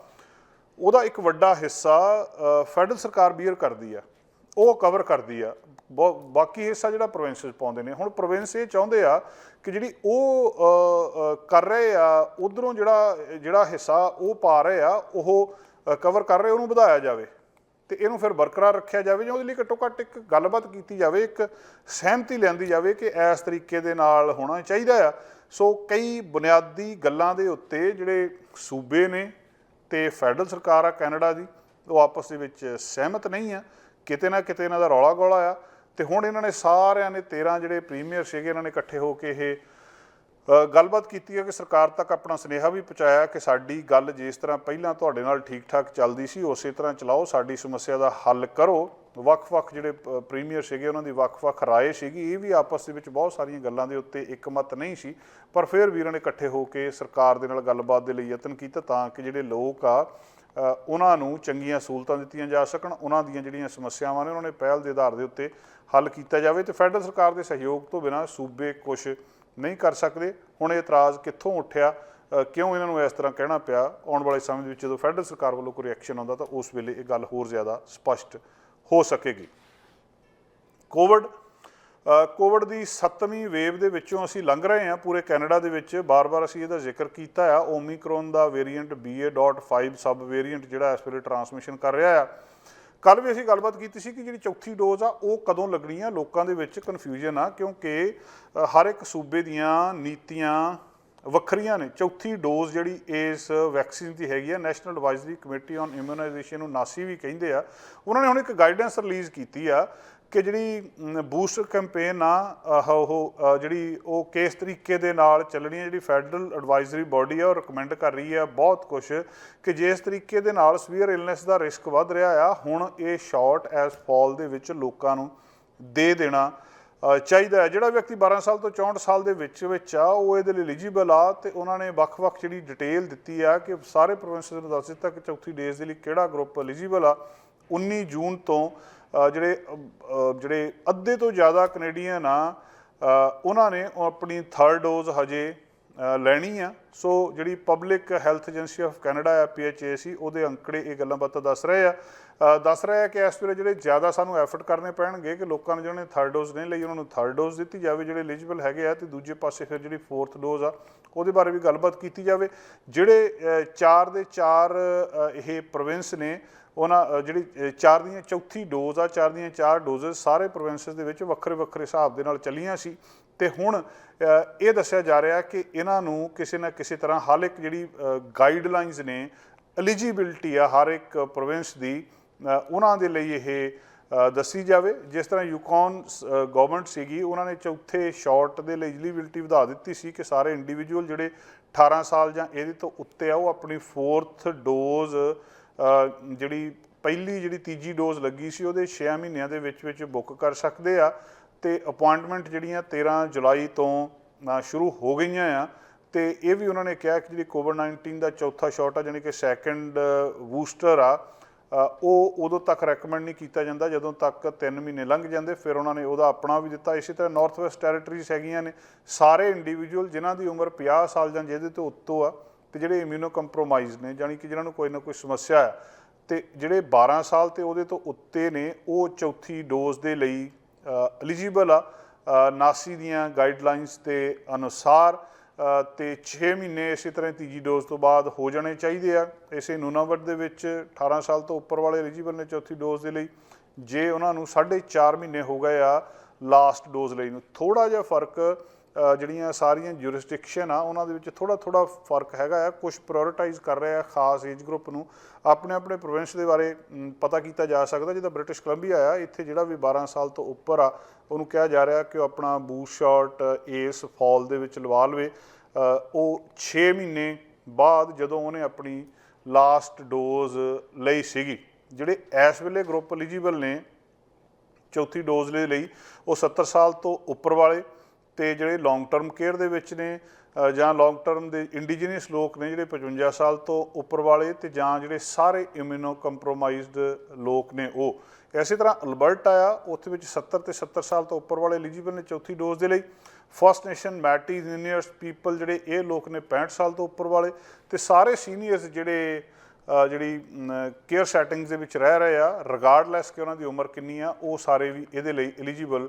ਉਹਦਾ ਇੱਕ ਵੱਡਾ ਹਿੱਸਾ ਫੈਡਰਲ ਸਰਕਾਰ ਬੀਅਰ ਕਰਦੀ ਆ, ਉਹ ਕਵਰ ਕਰਦੀ ਆ, ਬਾਕੀ ਹਿੱਸਾ ਜਿਹੜਾ ਪ੍ਰੋਵਿੰਸਿਸ ਪਾਉਂਦੇ ਨੇ। ਹੁਣ ਪ੍ਰੋਵਿੰਸ ਇਹ ਚਾਹੁੰਦੇ ਆ ਕਿ ਜਿਹੜੀ ਉਹ ਕਰ ਰਹੇ ਆ, ਉੱਧਰੋਂ ਜਿਹੜਾ ਹਿੱਸਾ ਉਹ ਪਾ ਰਹੇ ਆ, ਉਹ ਕਵਰ ਕਰ ਰਹੇ, ਉਹਨੂੰ ਵਧਾਇਆ ਜਾਵੇ ਤੇ ਇਹਨੂੰ ਫਿਰ ਬਰਕਰਾਰ ਰੱਖਿਆ ਜਾਵੇ, ਜਾਂ ਉਹਦੇ ਲਈ ਘੱਟੋ ਘੱਟ ਇੱਕ ਗੱਲਬਾਤ ਕੀਤੀ ਜਾਵੇ, ਇੱਕ ਸਹਿਮਤੀ ਲਿਆਂਦੀ ਜਾਵੇ ਕਿ ਇਸ ਤਰੀਕੇ ਦੇ ਨਾਲ ਹੋਣਾ ਚਾਹੀਦਾ ਆ। ਸੋ ਕਈ ਬੁਨਿਆਦੀ ਗੱਲਾਂ ਦੇ ਉੱਤੇ ਜਿਹੜੇ ਸੂਬੇ ਨੇ ਤੇ ਫੈਡਰਲ ਸਰਕਾਰ ਆ ਕੈਨੇਡਾ ਦੀ, ਉਹ ਆਪਸ ਦੇ ਵਿੱਚ ਸਹਿਮਤ ਨਹੀਂ ਆ, ਕਿਤੇ ਨਾ ਕਿਤੇ ਇਹਨਾਂ ਦਾ ਰੌਲਾ ਗੋਲਾ ਆ। ਤੇ ਹੁਣ ਇਹਨਾਂ ਨੇ ਸਾਰਿਆਂ ਨੇ 13 ਜਿਹੜੇ ਪ੍ਰੀਮੀਅਰ ਸੀਗੇ, ਇਹਨਾਂ ਨੇ ਇਕੱਠੇ ਹੋ ਕੇ ਇਹ ਗੱਲਬਾਤ ਕੀਤੀ ਹੈ ਕਿ ਸਰਕਾਰ ਤੱਕ ਆਪਣਾ ਸੁਨੇਹਾ ਵੀ ਪਹੁੰਚਾਇਆ ਕਿ ਸਾਡੀ ਗੱਲ ਜਿਸ ਤਰ੍ਹਾਂ ਪਹਿਲਾਂ ਤੁਹਾਡੇ ਨਾਲ ਠੀਕ ਠਾਕ ਚੱਲਦੀ ਸੀ ਉਸੇ ਤਰ੍ਹਾਂ ਚਲਾਓ, ਸਾਡੀ ਸਮੱਸਿਆ ਦਾ ਹੱਲ ਕਰੋ। ਵੱਖ-ਵੱਖ ਜਿਹੜੇ ਪ੍ਰੀਮੀਅਰ ਸੀਗੇ ਉਹਨਾਂ ਦੀ ਵੱਖ-ਵੱਖ ਰਾਏ ਸੀਗੀ, ਇਹ ਵੀ ਆਪਸ ਦੇ ਵਿੱਚ ਬਹੁਤ ਸਾਰੀਆਂ ਗੱਲਾਂ ਦੇ ਉੱਤੇ ਇੱਕਮਤ ਨਹੀਂ ਸੀ, ਪਰ ਫਿਰ ਵੀ ਇਹਨਾਂ ਨੇ ਇਕੱਠੇ ਹੋ ਕੇ ਸਰਕਾਰ ਦੇ ਨਾਲ ਗੱਲਬਾਤ ਦੇ ਲਈ ਯਤਨ ਕੀਤਾ ਤਾਂ ਕਿ ਜਿਹੜੇ ਲੋਕ ਆ ਉਹਨਾਂ ਨੂੰ ਚੰਗੀਆਂ ਸਹੂਲਤਾਂ ਦਿੱਤੀਆਂ ਜਾ ਸਕਣ, ਉਹਨਾਂ ਦੀਆਂ ਜਿਹੜੀਆਂ ਸਮੱਸਿਆਵਾਂ ਨੇ ਉਹਨਾਂ ਨੇ ਪਹਿਲ ਦੇ ਆਧਾਰ ਦੇ ਉੱਤੇ ਹੱਲ ਕੀਤਾ ਜਾਵੇ। ਤੇ ਫੈਡਰਲ ਸਰਕਾਰ ਦੇ ਸਹਿਯੋਗ ਤੋਂ ਬਿਨਾਂ ਸੂਬੇ ਕੁਛ ਨਹੀਂ ਕਰ ਸਕਦੇ। ਹੁਣ ਇਹ ਇਤਰਾਜ਼ ਕਿੱਥੋਂ ਉੱਠਿਆ, ਕਿਉਂ ਇਹਨਾਂ ਨੂੰ ਇਸ ਤਰ੍ਹਾਂ ਕਹਿਣਾ ਪਿਆ, ਆਉਣ ਵਾਲੇ ਸਮੇਂ ਦੇ ਵਿੱਚ ਜਦੋਂ ਫੈਡਰਲ ਸਰਕਾਰ ਵੱਲੋਂ ਕੋਈ ਰਿਐਕਸ਼ਨ ਆਉਂਦਾ ਤਾਂ ਉਸ ਵੇਲੇ ਇਹ ਗੱਲ ਹੋਰ ਜ਼ਿਆਦਾ ਸਪਸ਼ਟ ਹੋ ਸਕੇਗੀ। ਕੋਵਿਡ ਦੀ 7ਵੀਂ ਵੇਵ ਦੇ ਵਿੱਚੋਂ ਅਸੀਂ ਲੰਘ ਰਹੇ ਹਾਂ ਪੂਰੇ ਕੈਨੇਡਾ ਦੇ ਵਿੱਚ। ਬਾਰ-ਬਾਰ ਅਸੀਂ ਇਹਦਾ ਜ਼ਿਕਰ ਕੀਤਾ ਆ। ਓਮੀਕਰੋਨ ਦਾ ਵੇਰੀਐਂਟ BA.5 ਸਬ ਵੇਰੀਐਂਟ ਜਿਹੜਾ ਇਸ ਵੇਲੇ ਟਰਾਂਸਮਿਸ਼ਨ ਕਰ ਰਿਹਾ ਆ। ਕੱਲ੍ਹ ਵੀ ਅਸੀਂ ਗੱਲਬਾਤ ਕੀਤੀ ਸੀ ਕਿ ਜਿਹੜੀ ਚੌਥੀ ਡੋਜ਼ ਆ ਉਹ ਕਦੋਂ ਲੱਗਣੀ ਆ। ਲੋਕਾਂ ਦੇ ਵਿੱਚ ਕਨਫਿਊਜ਼ਨ ਆ ਕਿਉਂਕਿ ਹਰ ਇੱਕ ਸੂਬੇ ਦੀਆਂ ਨੀਤੀਆਂ ਵੱਖਰੀਆਂ ਨੇ। ਚੌਥੀ ਡੋਜ਼ ਜਿਹੜੀ ਇਸ ਵੈਕਸੀਨ ਦੀ ਹੈਗੀ ਆ, national advisory committee on immunisation ਨੂੰ ਨਾਸੀ ਵੀ ਕਹਿੰਦੇ ਆ, ਉਹਨਾਂ ਨੇ ਹੁਣ ਇੱਕ ਗਾਈਡੈਂਸ ਰਿਲੀਜ਼ ਕੀਤੀ ਆ ਕਿ ਜਿਹੜੀ ਬੂਸਟਰ ਕੈਂਪੇਨ ਆ ਉਹ ਕਿਸ ਤਰੀਕੇ ਦੇ ਨਾਲ ਚੱਲਣੀ ਹੈ। ਜਿਹੜੀ ਫੈਡਰਲ ਐਡਵਾਈਜ਼ਰੀ ਬੋਡੀ ਆ ਉਹ ਰਿਕਮੈਂਡ ਕਰ ਰਹੀ ਆ ਬਹੁਤ ਕੁਛ ਕਿ ਜਿਸ ਤਰੀਕੇ ਦੇ ਨਾਲ ਸਵੀਅਰ ਇਲਨੈਸ ਦਾ ਰਿਸਕ ਵੱਧ ਰਿਹਾ ਆ, ਹੁਣ ਇਹ ਸ਼ਾਰਟ ਐਸ ਫਾਲ ਦੇ ਵਿੱਚ ਲੋਕਾਂ ਨੂੰ ਦੇ ਦੇਣਾ ਚਾਹੀਦਾ ਹੈ। ਜਿਹੜਾ ਵਿਅਕਤੀ 12 ਸਾਲ ਤੋਂ 64 ਸਾਲ ਦੇ ਵਿੱਚ ਆ ਉਹ ਇਹਦੇ ਲਈ ਐਲੀਜੀਬਲ ਆ। ਤੇ ਉਹਨਾਂ ਨੇ ਵੱਖ-ਵੱਖ ਜਿਹੜੀ ਡਿਟੇਲ ਦਿੱਤੀ ਆ ਕਿ ਸਾਰੇ ਪ੍ਰੋਵਿੰਸ ਨੂੰ ਦੱਸ ਦਿੱਤਾ ਕਿ ਚੌਥੀ ਡੇਜ਼ ਦੇ ਲਈ ਕਿਹੜਾ ਗਰੁੱਪ ਐਲੀਜੀਬਲ ਆ। 19 ਜੂਨ ਤੋਂ ਜਿਹੜੇ ਅੱਧੇ ਤੋਂ ਜ਼ਿਆਦਾ ਕੈਨੇਡੀਅਨ ਆ ਉਹਨਾਂ ਨੇ ਆਪਣੀ 3rd ਡੋਜ਼ ਹਜੇ ਲੈਣੀ ਆ। ਸੋ ਜਿਹੜੀ public health agency of Canada ਆ PHAC ਉਹਦੇ ਅੰਕੜੇ ਇਹ ਗੱਲਾਂ ਬਾਤਾਂ ਦੱਸ ਰਹੇ ਆ ਕਿ ਇਸ ਵੇਲੇ ਜਿਹੜੇ ਜ਼ਿਆਦਾ ਸਾਨੂੰ ਐਫਰਟ ਕਰਨੇ ਪੈਣਗੇ ਕਿ ਲੋਕਾਂ ਨੇ ਜਿਹਨਾਂ ਨੇ 3rd ਡੋਜ਼ ਨਹੀਂ ਲਈ ਉਹਨਾਂ ਨੂੰ 3rd ਡੋਜ਼ ਦਿੱਤੀ ਜਾਵੇ ਜਿਹੜੇ ਐਲੀਜੀਬਲ ਹੈਗੇ ਆ। ਤੇ ਦੂਜੇ ਪਾਸੇ ਫਿਰ ਜਿਹੜੀ 4th ਡੋਜ਼ ਆ ਉਹਦੇ ਬਾਰੇ ਵੀ ਗੱਲਬਾਤ ਕੀਤੀ ਜਾਵੇ। ਜਿਹੜੇ 4 ਦੇ 4 ਇਹ ਪ੍ਰੋਵਿੰਸ ਨੇ ਉਹਨਾਂ ਜਿਹੜੀ 4 ਦੀਆਂ ਚੌਥੀ ਡੋਜ਼ ਆ, 4 ਦੀਆਂ 4 ਡੋਜ਼ਸ ਸਾਰੇ ਪ੍ਰੋਵਿੰਸਿਸ ਦੇ ਵਿੱਚ ਵੱਖਰੇ ਵੱਖਰੇ ਹਿਸਾਬ ਦੇ ਨਾਲ ਚੱਲੀਆਂ ਸੀ। ਤੇ ਹੁਣ ਇਹ ਦੱਸਿਆ ਜਾ ਰਿਹਾ ਕਿ ਇਹਨਾਂ ਨੂੰ ਕਿਸੇ ਨਾ ਕਿਸੇ ਤਰ੍ਹਾਂ ਹਰ ਇੱਕ ਜਿਹੜੀ ਗਾਈਡਲਾਈਨਸ ਨੇ ਐਲੀਜੀਬਿਲਟੀ ਆ ਹਰ ਇੱਕ ਪ੍ਰੋਵਿੰਸ ਦੀ ਉਹਨਾਂ ਦੇ ਲਈ ਇਹ ਦੱਸੀ ਜਾਵੇ। ਜਿਸ ਤਰ੍ਹਾਂ ਯੂਕੌਨ ਗਵਰਨਮੈਂਟ ਸੀਗੀ ਉਹਨਾਂ ਨੇ ਚੌਥੇ ਸ਼ਾਟ ਦੇ ਲਈ ਐਲੀਜੀਬਿਲਟੀ ਵਧਾ ਦਿੱਤੀ ਸੀ ਕਿ ਸਾਰੇ ਇੰਡੀਵਿਜੂਅਲ ਜਿਹੜੇ 18 ਸਾਲ ਜਾਂ ਇਹਦੇ ਤੋਂ ਉੱਤੇ ਆ ਉਹ ਆਪਣੀ 4th ਡੋਜ਼ ਜਿਹੜੀ ਪਹਿਲੀ ਤੀਜੀ ਡੋਜ਼ ਲੱਗੀ ਸੀ ਉਹਦੇ 6 ਮਹੀਨਿਆਂ ਦੇ ਵਿੱਚ ਬੁੱਕ ਕਰ ਸਕਦੇ ਆ। ਤੇ ਅਪੁਆਇੰਟਮੈਂਟ ਜਿਹੜੀਆਂ 13 ਜੁਲਾਈ ਤੋਂ ਸ਼ੁਰੂ ਹੋ ਗਈਆਂ ਆ। ਤੇ ਇਹ ਵੀ ਉਹਨਾਂ ਨੇ ਕਿਹਾ ਕਿ ਜਿਹੜੀ COVID-19 ਦਾ ਚੌਥਾ ਸ਼ਾਟ ਆ ਜਾਣੀ ਕਿ 2nd ਬੂਸਟਰ ਆ ਉਹ ਉਦੋਂ ਤੱਕ ਰეკਮੈਂਡ ਨਹੀਂ ਕੀਤਾ ਜਾਂਦਾ ਜਦੋਂ ਤੱਕ 3 ਮਹੀਨੇ ਲੰਘ ਜਾਂਦੇ। ਫਿਰ ਉਹਨਾਂ ਨੇ ਉਹਦਾ ਆਪਣਾ ਵੀ ਦਿੱਤਾ। ਇਸੇ ਤਰ੍ਹਾਂ ਨਾਰਥ ਵੈਸਟ ਟੈਰੀਟਰੀਜ਼ ਹੈਗੀਆਂ ਨੇ, ਸਾਰੇ ਇੰਡੀਵਿਜੂਅਲ ਜਿਨ੍ਹਾਂ ਦੀ ਉਮਰ 50 ਸਾਲ ਜਾਂ ਜਿਹਦੇ ਤੋਂ ਉੱਤੋਂ ਆ ਤੇ ਜਿਹੜੇ ਇਮਿਊਨੋ ਕੰਪਰੋਮਾਈਜ਼ ਨੇ ਜਾਣੀ ਕਿ ਜਿਹਨਾਂ ਨੂੰ ਕੋਈ ਨਾ ਕੋਈ ਸਮੱਸਿਆ ਹੈ ਤੇ ਜਿਹੜੇ 12 ਸਾਲ ਤੇ ਉਹਦੇ ਤੋਂ ਉੱਤੇ ਨੇ ਉਹ ਚੌਥੀ ਡੋਜ਼ ਦੇ ਲਈ ਐਲੀਜੀਬਲ ਆ ਨਾਸੀ ਦੀਆਂ ਗਾਈਡਲਾਈਨਸ ਦੇ ਅਨੁਸਾਰ। ਤੇ 6 ਮਹੀਨੇ ਇਸੇ ਤਰ੍ਹਾਂ ਤੀਜੀ ਡੋਜ਼ ਤੋਂ ਬਾਅਦ ਹੋ ਜਾਣੇ ਚਾਹੀਦੇ ਆ। ਇਸੇ ਨੂਨਾਵਟ ਦੇ ਵਿੱਚ 18 ਸਾਲ ਤੋਂ ਉੱਪਰ ਵਾਲੇ ਐਲੀਜੀਬਲ ਨੇ ਚੌਥੀ ਡੋਜ਼ ਦੇ ਲਈ ਜੇ ਉਹਨਾਂ ਨੂੰ 4.5 ਮਹੀਨੇ ਹੋ ਗਏ ਆ ਲਾਸਟ ਡੋਜ਼ ਲਈ ਨੂੰ। ਥੋੜ੍ਹਾ ਜਿਹਾ ਫਰਕ ਜਿਹੜੀਆਂ ਸਾਰੀਆਂ ਜੂਰਿਸਡਿਕਸ਼ਨ ਆ ਉਹਨਾਂ ਦੇ ਵਿੱਚ ਥੋੜ੍ਹਾ ਫਰਕ ਹੈਗਾ ਆ। ਕੁਛ ਪ੍ਰਾਇਓਰਟਾਈਜ਼ ਕਰ ਰਿਹਾ ਖਾਸ ਏਜ ਗਰੁੱਪ ਨੂੰ। ਆਪਣੇ ਪ੍ਰੋਵਿੰਸ ਦੇ ਬਾਰੇ ਪਤਾ ਕੀਤਾ ਜਾ ਸਕਦਾ। ਜਿੱਦਾਂ ਬ੍ਰਿਟਿਸ਼ ਕੋਲੰਬੀਆ ਆ ਇੱਥੇ ਜਿਹੜਾ ਵੀ 12 ਸਾਲ ਤੋਂ ਉੱਪਰ ਆ ਉਹਨੂੰ ਕਿਹਾ ਜਾ ਰਿਹਾ ਕਿ ਉਹ ਆਪਣਾ ਬੂਸਟ ਸ਼ਾਟ ਇਸ ਫਾਲ ਦੇ ਵਿੱਚ ਲਵਾ ਲਵੇ। ਉਹ 6 ਮਹੀਨੇ ਬਾਅਦ ਜਦੋਂ ਉਹਨੇ ਆਪਣੀ ਲਾਸਟ ਡੋਜ਼ ਲਈ ਸੀਗੀ। ਜਿਹੜੇ ਇਸ ਵੇਲੇ ਗਰੁੱਪ ਐਲੀਜੀਬਲ ਨੇ ਚੌਥੀ ਡੋਜ਼ ਦੇ ਲਈ ਉਹ 70 ਸਾਲ ਤੋਂ ਉੱਪਰ ਵਾਲੇ ਤੇ ਜਿਹੜੇ ਲੌਂਗ ਟਰਮ ਕੇਅਰ ਦੇ ਵਿੱਚ ਨੇ ਜਾਂ ਲੌਂਗ ਟਰਮ ਦੇ ਇੰਡੀਜੀਨਸ ਲੋਕ ਨੇ ਜਿਹੜੇ 55 ਸਾਲ ਤੋਂ ਉੱਪਰ ਵਾਲੇ ਤੇ ਜਾਂ ਜਿਹੜੇ ਸਾਰੇ ਇਮਿਊਨੋ ਕੰਪਰੋਮਾਈਜ਼ਡ ਲੋਕ ਨੇ ਉਹ। ਇਸੇ ਤਰ੍ਹਾਂ ਅਲਬਰਟਾ ਆ ਉੱਥੇ ਵਿੱਚ 70 ਤੇ 70 ਸਾਲ ਤੋਂ ਉੱਪਰ ਵਾਲੇ ਐਲੀਜੀਬਲ ਨੇ ਚੌਥੀ ਡੋਜ਼ ਦੇ ਲਈ। ਫਸਟ ਨੇਸ਼ਨ ਮੈਟੀਜ਼ ਇੰਡੀਅਨਸ ਪੀਪਲ ਜਿਹੜੇ ਇਹ ਲੋਕ ਨੇ 65 ਸਾਲ ਤੋਂ ਉੱਪਰ ਵਾਲੇ ਤੇ ਸਾਰੇ ਸੀਨੀਅਰਸ ਜਿਹੜੀ ਕੇਅਰ ਸੈਟਿੰਗਸ ਦੇ ਵਿੱਚ ਰਹਿ ਰਹੇ ਆ ਰਿਗਾਰਡਲੈਸ ਕਿ ਉਹਨਾਂ ਦੀ ਉਮਰ ਕਿੰਨੀ ਆ ਉਹ ਸਾਰੇ ਵੀ ਇਹਦੇ ਲਈ ਐਲੀਜੀਬਲ